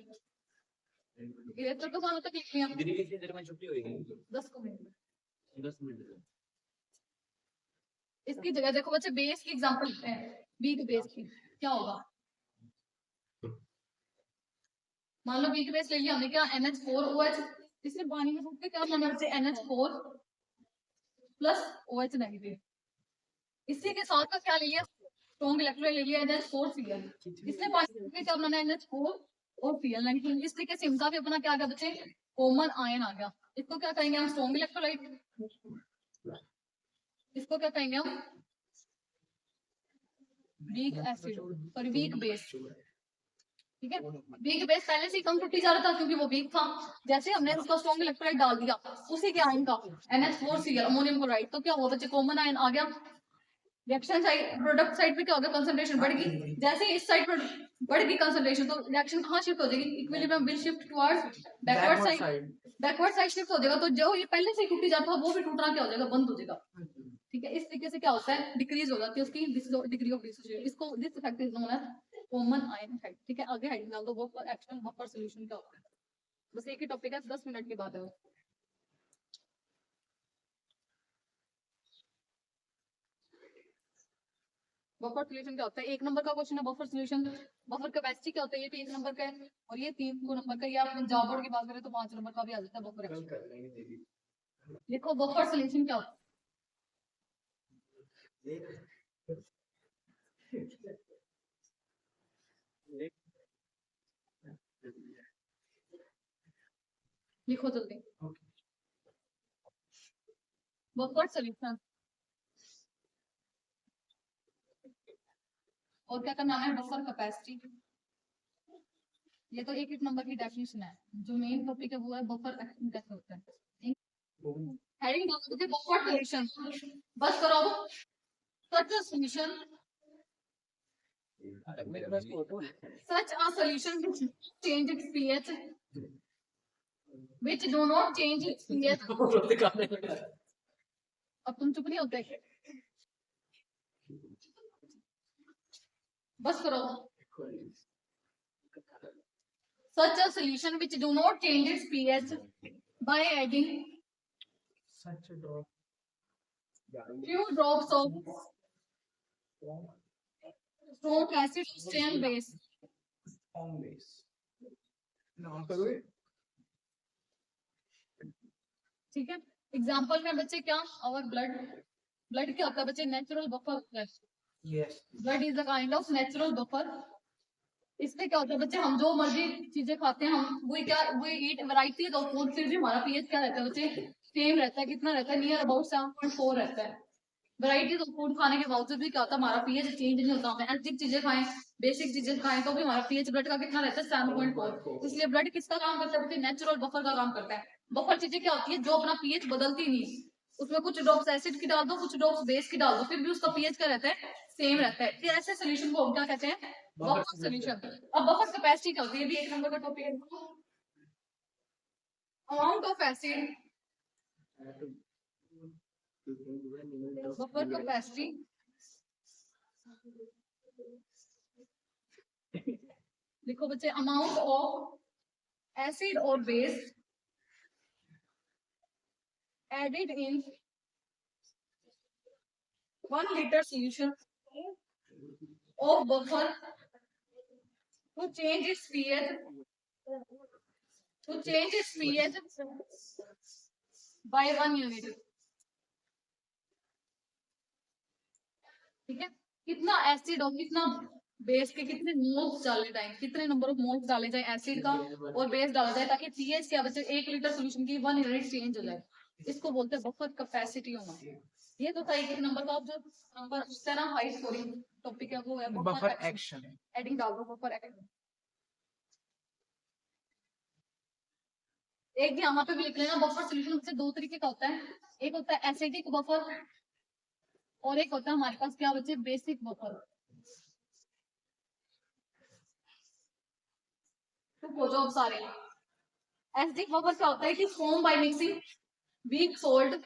ये तो कहाँ तक लिखनी है? दीदी कितनी देर में छुट्टी होगी? 10 मिनट। 10 मिनट। इसकी जगह देखो बच्चे, बेस की एग्जांपल लेते हैं। वीक बेस की क्या होगा? मान लो वीक बेस ले लिया हमने, क्या? NH4OH। इसने पानी में फूक के क्या बनना बच्चे? NH4 plus OH negative. इसी के साथ का क्या ले लिया? स्ट्रॉन्ग इलेक्ट्रोलाइट ले लिया, NH4Cl। इसने पानी में क्या बनाना? NH4 और Cl नेगेटिव। इस तरीके से इनका भी अपना क्या आ गया बच्चे? कॉमन आयन आ गया। इसको क्या कहेंगे हम? Strong electrolyte. इसको क्या कहेंगे हम? Weak acid, sorry weak base, ठीक है? वीक बेस पहले से ही कम टूटी जा रहा था क्योंकि वो वीक था। जैसे हमने उसका स्ट्रॉन्ग इलेक्ट्रोलाइट डाल दिया उसी के आयन का, NH4Cl अमोनियम क्लोराइड, तो क्या हुआ बच्चे? कॉमन आयन आ गया। रिएक्शन साइड, प्रोडक्ट साइड पे क्या होगा? कंसंट्रेशन बढ़ गई। जैसे इस साइड पर बढ़ गई कंसंट्रेशन तो रिएक्शन कहाँ शिफ्ट हो जाएगी? Equilibrium will shift towards backward side. Backward side shift हो जाएगा तो जो ये पहले से टूटी जाता है वो भी टूटना क्या हो जाएगा? बंद हो जाएगा, ठीक है? इस तरीके से क्या होता है? डिक्रीज हो जाती है उसकी डिग्री ऑफ डिसोसिएशन। इसको this effect is known as common ion effect, ठीक है? आगे हेडिंग डाल दो, बफर एक्शन, बफर सॉल्यूशन क्या होता है। बस एक ही टॉपिक है, 10 मिनट की बात है। बफर सॉल्यूशन क्या होता है? 1 नंबर का क्वेश्चन है बफर सॉल्यूशन। बफर कैपेसिटी क्या होता है? ये 3 नंबर का है और ये 3 नंबर का। ये आप पंजाब बोर्ड की बात करें तो 5 नंबर का भी आ जाता है बफर एक्शन। देखो बफर सॉल्यूशन क्या होता है? लिखो जल्दी। बफर सॉल्यूशन और क्या करना है? Buffer capacity. ये तो एक नंबर की डेफिनेशन है। जो मेन टॉपिक है वो है बफर एक्शन कैसे होता है। हेडिंग मुझे बफर सॉल्यूशन बस करो। Such a solution, such a solution which change its pH, which do not change its pH। अब तुम चुप नहीं होते? बस करो। Such a solution which do not change its pH by adding such a drop, few drops of strong acid, strain base, strong base, ना करोगे? ठीक है। एग्जाम्पल में बच्चे क्या, और ब्लड क्या होता है बच्चे, नेचुरल बफर होता है। Yes. Blood is the kind of natural buffer. इसमें क्या होता है बच्चे, हम जो मर्जी चीजें खाते हैं, हम we eat variety of food, फिर भी हमारा पीएच क्या रहता है बच्चे, सेम रहता है। कितना रहता है, नियर अबाउट 7.4 रहता है। वैरायटीज ऑफ फूड खाने के बावजूद भी क्या होता है, हमारा पीएच चेंज नहीं होता। हम एसिडिक चीजें खाएं, बेसिक चीजें खाएं, तो भी हमारा पीएच ब्लड का कितना रहता है, 7.4। इसलिए ब्लड किसका काम करता है बच्चे, नेचुरल बफर का काम करता है। बफर चीजें क्या होती है, जो अपना पीएच बदलती नहीं। उसमें कुछ ड्रॉप्स एसिड की डाल दो, कुछ ड्रॉप्स बेस की डाल दो, फिर भी उसका पीएच क्या रहता है, सेम रहता है। फिर ऐसे सोल्यूशन को हम क्या कहते हैं, बफर सोल्यूशन। अब बफर कैपेसिटी क्या होती है, ये भी एक नंबर का टॉपिक है। Amount of acid, buffer capacity, देखो बच्चे, अमाउंट ऑफ एसिड और base added in 1 liter solution of buffer to change its pH by 1 unit। ठीक है, कितना एसिड और कितना बेस के कितने मोल्स डाले जाए, कितने नंबर ऑफ मोल्स डाले जाए एसिड का और बेस डाला जाए, ताकि पीएच क्या बचे, 1 लीटर सोल्यूशन की 1 यूनिट चेंज हो जाए। इसको बोलते हैं बफर कैपेसिटी होना। ये तो था एक नंबर का, जो नंबर उससे ना हाई स्कोरिंग टॉपिक है वो है Buffer action. एडिंग डाल दो बफर एक्शन। एक यहाँ पे भी लिख लेना, बफर सोल्यूशन से 2 तरीके का होता है। एक होता है एसिडिक बफर और एक होता है हमारे पास क्या बचे, बेसिक बफर। तो हो जाओ सारे। एसिडिक बफर क्या होता है कि form by mixing weak salt,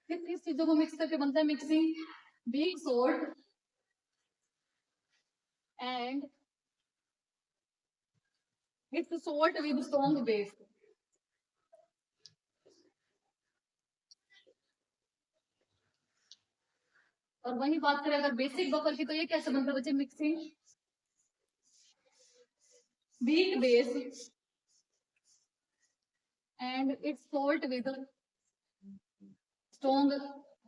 किस चीजों को मिक्स करके बनता है, mixing weak salt and its salt with strong base. और वही बात करें अगर बेसिक बफर की, तो ये कैसे बनता है बच्चे, mixing weak base and its salt with strong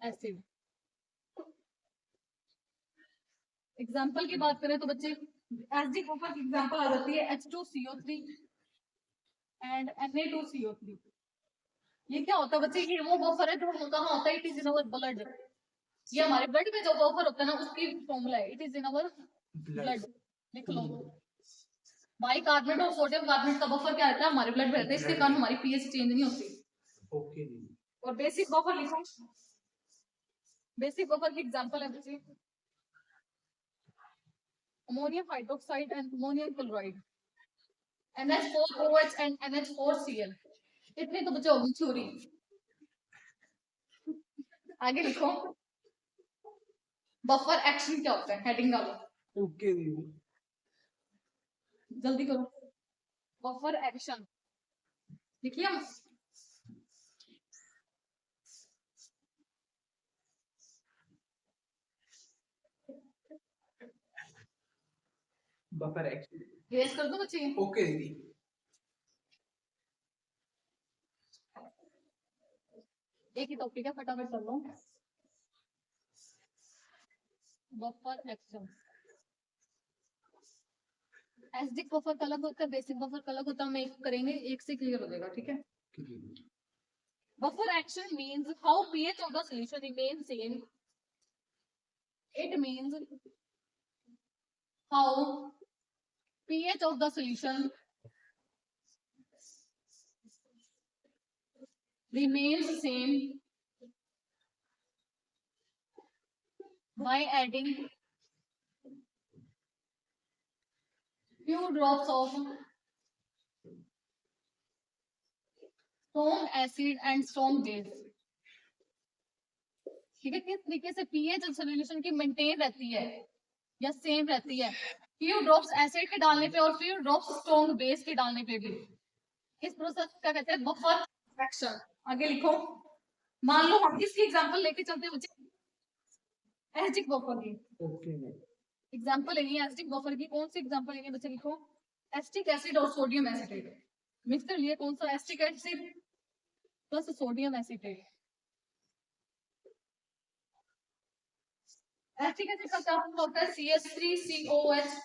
acid. Example की बात करें तो बच्चे एसिडिक बफर की एग्जाम्पल आ जाती है H2CO3 एंड Na2CO3। ये क्या होता है बच्चे, ये वो बफर है जो कहाँ होता है, it is in our blood. ये हमारे ब्लड में जो बफर होता है ना, उसकी फॉर्मूला है, it is in our blood. लिख लो, बाइकार्बोनेट और सोडियम कार्बोनेट का बफर क्या रहता है, हमारे ब्लड में रहता है, इसके कारण हमारी पीएच चेंज नहीं होती। Okay. और बेसिक बफर लिखो, बेसिक बफर की एग्जांपल है बच्चे ammonium hydroxide and ammonium chloride, NH4OH and NH4Cl। इतनी तो बच्चे होगी थ्योरी। आगे लिखो, बफर एक्शन क्या होता है, हेडिंग डालो। Okay. जल्दी करो, बफर एक्शन लिखिए। Buffer action. रेस कर दो बच्चे। Okay दीदी। एक ही टॉपिक है, फटाफट कर लो। बफर एक्शन, एसिडिक बफर का अलग होता है, बेसिक बफर का अलग होता है। हम एक करेंगे, एक से क्लियर हो जाएगा, ठीक है। Buffer action means how pH of the solution remain same. It means how pH of the solution remains same by adding few drops of strong acid and strong base। ठीक है, किस तरीके से pH सॉल्यूशन की मेंटेन रहती है या सेम रहती है, फ्यू ड्रॉप्स एसिड के डालने पे और फ्यू ड्रॉप्स स्ट्रॉन्ग बेस के डालने पे भी। इस प्रोसेस को क्या कहते हैं, बफर एक्शन। आगे लिखो, मान लो हम किसकी एग्जांपल लेके चलते हैं बच्चे, एसिडिक बफर की। Okay. एग्जांपल लेनी है एसिडिक बफर की, कौन सी एग्जांपल लेनी है बच्चे, लिखो एसिटिक एसिड और सोडियम एसिटेट मिक्स कर लिए। कौन सा? Acetic acid plus sodium acetate. Acetic acid का क्या फॉर्मूला होता है? CH3COOH।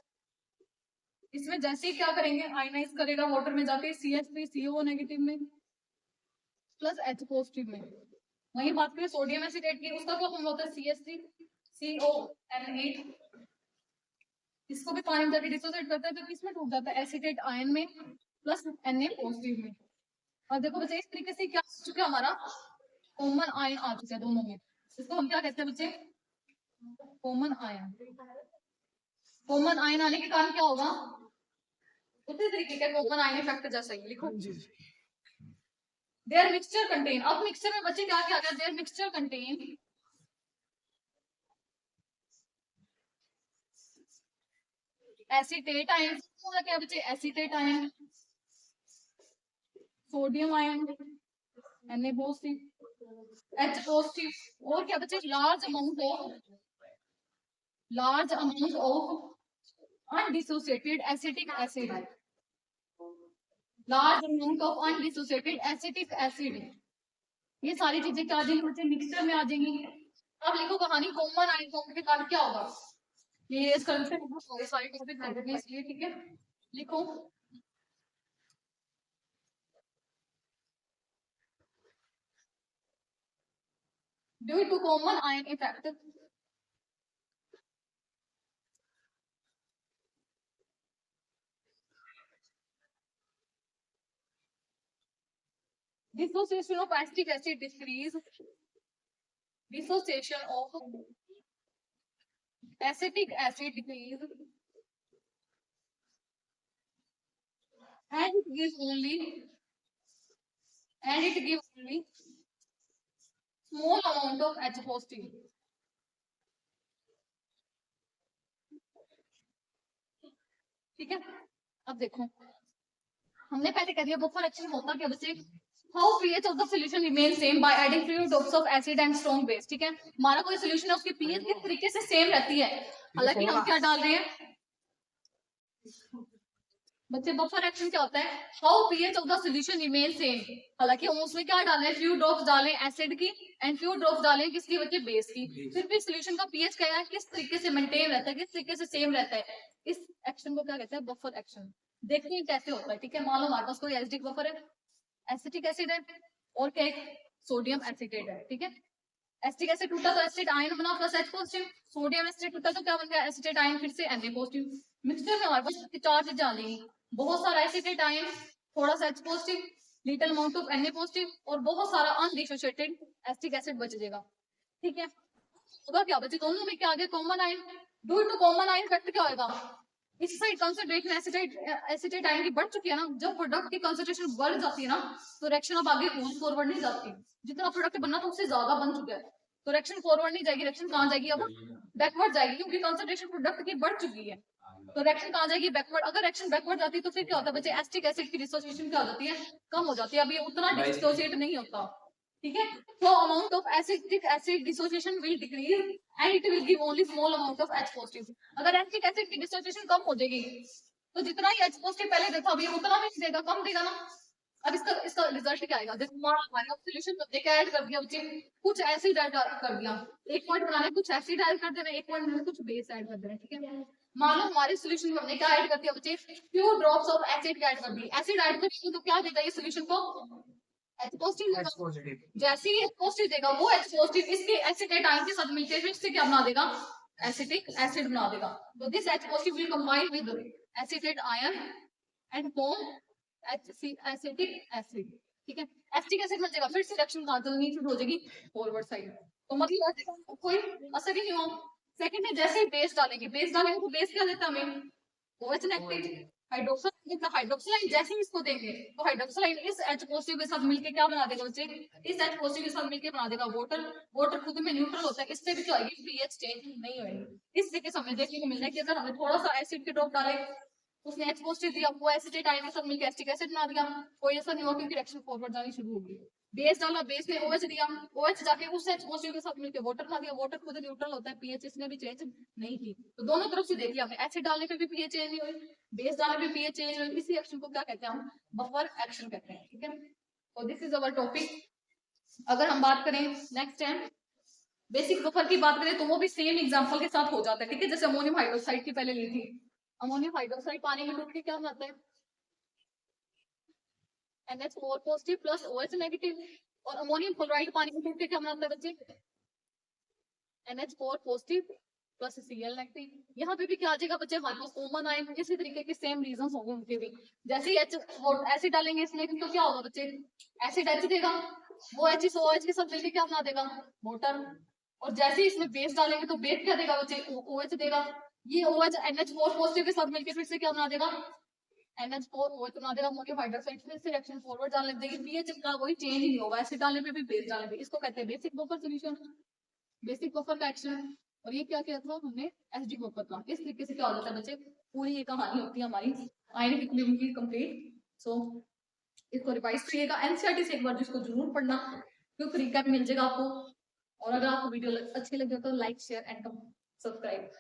इसमें जैसे ही क्या करेंगे, आयनाइज करेगा वाटर में जाके CH3CO नेगेटिव में प्लस H पॉजिटिव में। वही बात करें सोडियम एसिटेट की, उसका क्या फॉर्मूला होता है? CH3CON8। इसको भी पानी में जाके डिसोसिएट करता है तो किसमें टूट जाता है? एसिटेट आयन में प्लस Na पॉजिटिव में। और देखो बच्चे इस तरीके से क्या आ चुका है, हमारा कॉमन आयन आ चुका है दोनों में। इसको हम क्या कहते हैं बच्चे? Common ion. कॉमन आयन आने के कारण क्या होगा? उसी तरीके का कॉमन आयन इफेक्ट जैसा ही लिखो। देयर मिक्सचर कंटेन, अब मिक्सचर में बच्चे क्या क्या आ गया? There mixture contain acetate ion. क्या बच्चे? Acetate ion, sodium ion Na positive, H positive, और क्या बच्चे? Large amount of undissociated acetic acid. Large amount of undissociated acetic acid. ये सारी चीजें क्या आ जाएंगी बच्चे? मिक्सचर में आ जाएंगी। अब लिखो कहानी कॉमन आयन फॉर्म के कारण क्या होगा। ये इस करते हैं सारी टॉपिक करने इसलिए, ठीक है। लिखो due to common ion effect dissociation of acetic acid decrease, dissociation of acetic acid decrease, and it gives only small amount of H positive। ठीक है। अब देखो हमने पहले कह दिया बफर एक्शन होता क्या बच्चे? How pH of the solution remain same by adding few drops of acid and strong base. ठीक है, हमारा कोई सॉल्यूशन है उसकी pH किस तरीके से सेम रहती है, हालांकि हम क्या डाल रहे हैं बच्चे? बफर एक्शन क्या होता है? How pH of the solution remain same, हालांकि हम उसमें क्या डालें? फ्यू ड्रॉप्स डालें एसिड की एंड फ्यू ड्रॉप्स डालें किसकी बच्चे? बेस की। फिर भी सॉल्यूशन का pH क्या है, किस तरीके से मेंटेन रहता है, किस तरीके से सेम रहता है। इस एक्शन को क्या कहते हैं? Buffer action. देखते हैं कैसे होता है। ठीक है, मान लो हमारे पास कोई एसिडिक बफर है, एसिटिक एसिड है और क्या सोडियम एसिटेट है। ठीक है, एसिटिक एसिड टूटा तो एसिड आयन बना plus H positive, sodium acid टूटा तो क्या बन गया? एसिटेट आयन फिर से Na पॉजिटिव। मिक्सचर में हमारे पास चार चीजें आ जाएंगी, बहुत सारा एसिटेट आयन, थोड़ा सा H positive, little amount of Na positive और बहुत सारा अनडिसोसिएटेड एसिटिक एसिड बच जाएगा। ठीक है, होगा क्या बच्चे? दोनों में क्या आ गया? Common ion. Due to common ion effect क्या होगा? इस साइड कंसंट्रेशन एसिटेट आयन की बढ़ चुकी है ना, जब प्रोडक्ट की कंसंट्रेशन बढ़ जाती है ना तो रिएक्शन अब आगे मूव फॉरवर्ड नहीं जाती। जितना प्रोडक्ट बनना था उससे ज्यादा बन चुका है तो रिएक्शन फॉरवर्ड नहीं जाएगी, रिएक्शन कहाँ जाएगी? अब बैकवर्ड जाएगी, क्योंकि कंसंट्रेशन प्रोडक्ट की बढ़ चुकी है। तो रिएक्शन कहाँ जाएगी? बैकवर्ड। अगर रिएक्शन बैकवर्ड जाती है तो फिर क्या होता है बच्चे? एसिटिक एसिड की डिसोसिएशन क्या हो जाती है? कम हो जाती है। अब ये उतना डिसोसिएट नहीं होता। ठीक है, so amount of acetic acid dissociation will decrease and it will give only small amount of H positive। अगर acetic acid की dissociation कम हो जाएगी तो जितना ही H positive पहले देखा अभी उतना भी देगा, कम देगा ना। अब इसका रिजल्ट क्या आएगा? देखो हमारे सॉल्यूशन में क्या ऐड कर दिया बच्चे? कुछ एसिड ऐड कर दिया, एक पॉइंट बनाने कुछ एसिड ऐड कर देना, एक पॉइंट बनाने कुछ बेस ऐड कर देना। ठीक है, मान लो हमारे सॉल्यूशन में हमने क्या ऐड कर दिया बच्चे? Few drops of acid add कर दी। एसिड ऐड करेंगे तो क्या देगा ये सॉल्यूशन को? H positive. जैसे ही H पॉजिटिव देगा वो H पॉजिटिव इसके एसिटेट आयन के साथ मिलके फिर इससे क्या बना देगा? एसिटिक एसिड बना देगा। तो this H positive will combine with acetate ion and form acetic acid. ठीक है, एसिटिक एसिड बन जाएगा, फिर से रिएक्शन कहां चलनी शुरू हो जाएगी? Forward side. तो मतलब कोई असर ही नहीं हो। सेकंड है जैसे ही बेस डालेंगे, बेस डालेंगे तो बेस क्या देता हमें? OH negative. हाइड्रोक्साइड जैसे ही इसको देंगे तो हाइड्रोक्साइड इस H पॉजिटिव के साथ मिलके क्या बना देगा बच्चे? इस H पॉजिटिव के साथ मिलके बना देगा वाटर। वाटर खुद में न्यूट्रल होता है, इससे भी क्या होगी? pH चेंज नहीं होगी। इस तरीके से हमें देखने को मिल रहा है कि अगर हमें थोड़ा सा एसिड के ड्रॉप डाले उसने H पॉजिटिव दिया, वो एसिटेट आयन के साथ मिलकर एसिटिक एसिड बना दिया, कोई ऐसा नहीं हुआ कि रिएक्शन फॉरवर्ड जानी शुरू हो गई। बेस डाला, बेस ने OH दिया, OH जाके उस H पॉजिटिव के साथ मिलकर वाटर बना दिया, वाटर खुद न्यूट्रल होता है, पीएच इसने भी चेंज नहीं की। तो दोनों तरफ से देख लिया हमने, एसिड डालने पे भी पीएच चेंज नहीं हुई, बेस डालने पे पीएच चेंज हुई। इसी एक्शन को क्या कहते हैं हम? बफर एक्शन कहते हैं। ठीक है, तो दिस इज अवर टॉपिक। अगर हम बात करें नेक्स्ट टाइम बेसिक बफर की बात करें तो वो भी सेम एग्जांपल के साथ हो जाता है। ठीक है, जैसे अमोनियम हाइड्रोक्साइड की पहले ली थी, अमोनियम हाइड्रोक्साइड पानी में टूट के क्या बनाता है? NH4 positive plus OH negative. और अमोनियम क्लोराइड पानी में टूट के क्या बनाता है बच्चे? NH4 positive plus Cl negative. यहाँ पे भी क्या आ जाएगा बच्चे? हमारे पास कॉमन आयन, इसी तरीके के सेम रीजंस होंगे उनके भी। जैसे ही एसिड डालेंगे इसमें तो क्या होगा बच्चे? एसिड H देगा, वो H इस OH के साथ मिलकर क्या बना देगा? वाटर। और जैसे ही इसमें बेस डालेंगे तो बेस क्या देगा बच्चे? OH देगा। ये OH NH4 पॉजिटिव के साथ मिलकर फिर से क्या बना देगा? NH4 OH बना देगा, अमोनियम हाइड्रोक्साइड फिर से रिएक्शन फॉरवर्ड डालने देगी, पीएच का वही चेंज ही नहीं होगा, एसिड डालने पे भी बेस डालने पे। इसको कहते हैं basic buffer solution, basic buffer का एक्शन। और ये क्या किया था हमने? एसडी बफर का। इस तरीके से क्या हो जाता है बच्चे? पूरी ये कहानी होती है हमारी आयनिक इक्विलिब्रियम की कंप्लीट। सो इसको रिवाइज करिएगा, एनसीईआरटी से एक बार जिसको जरूर पढ़ना, क्योंकि रिकैप मिल जाएगा आपको। और अगर आपको वीडियो अच्छी लगे तो लाइक शेयर एंड सब्सक्राइब।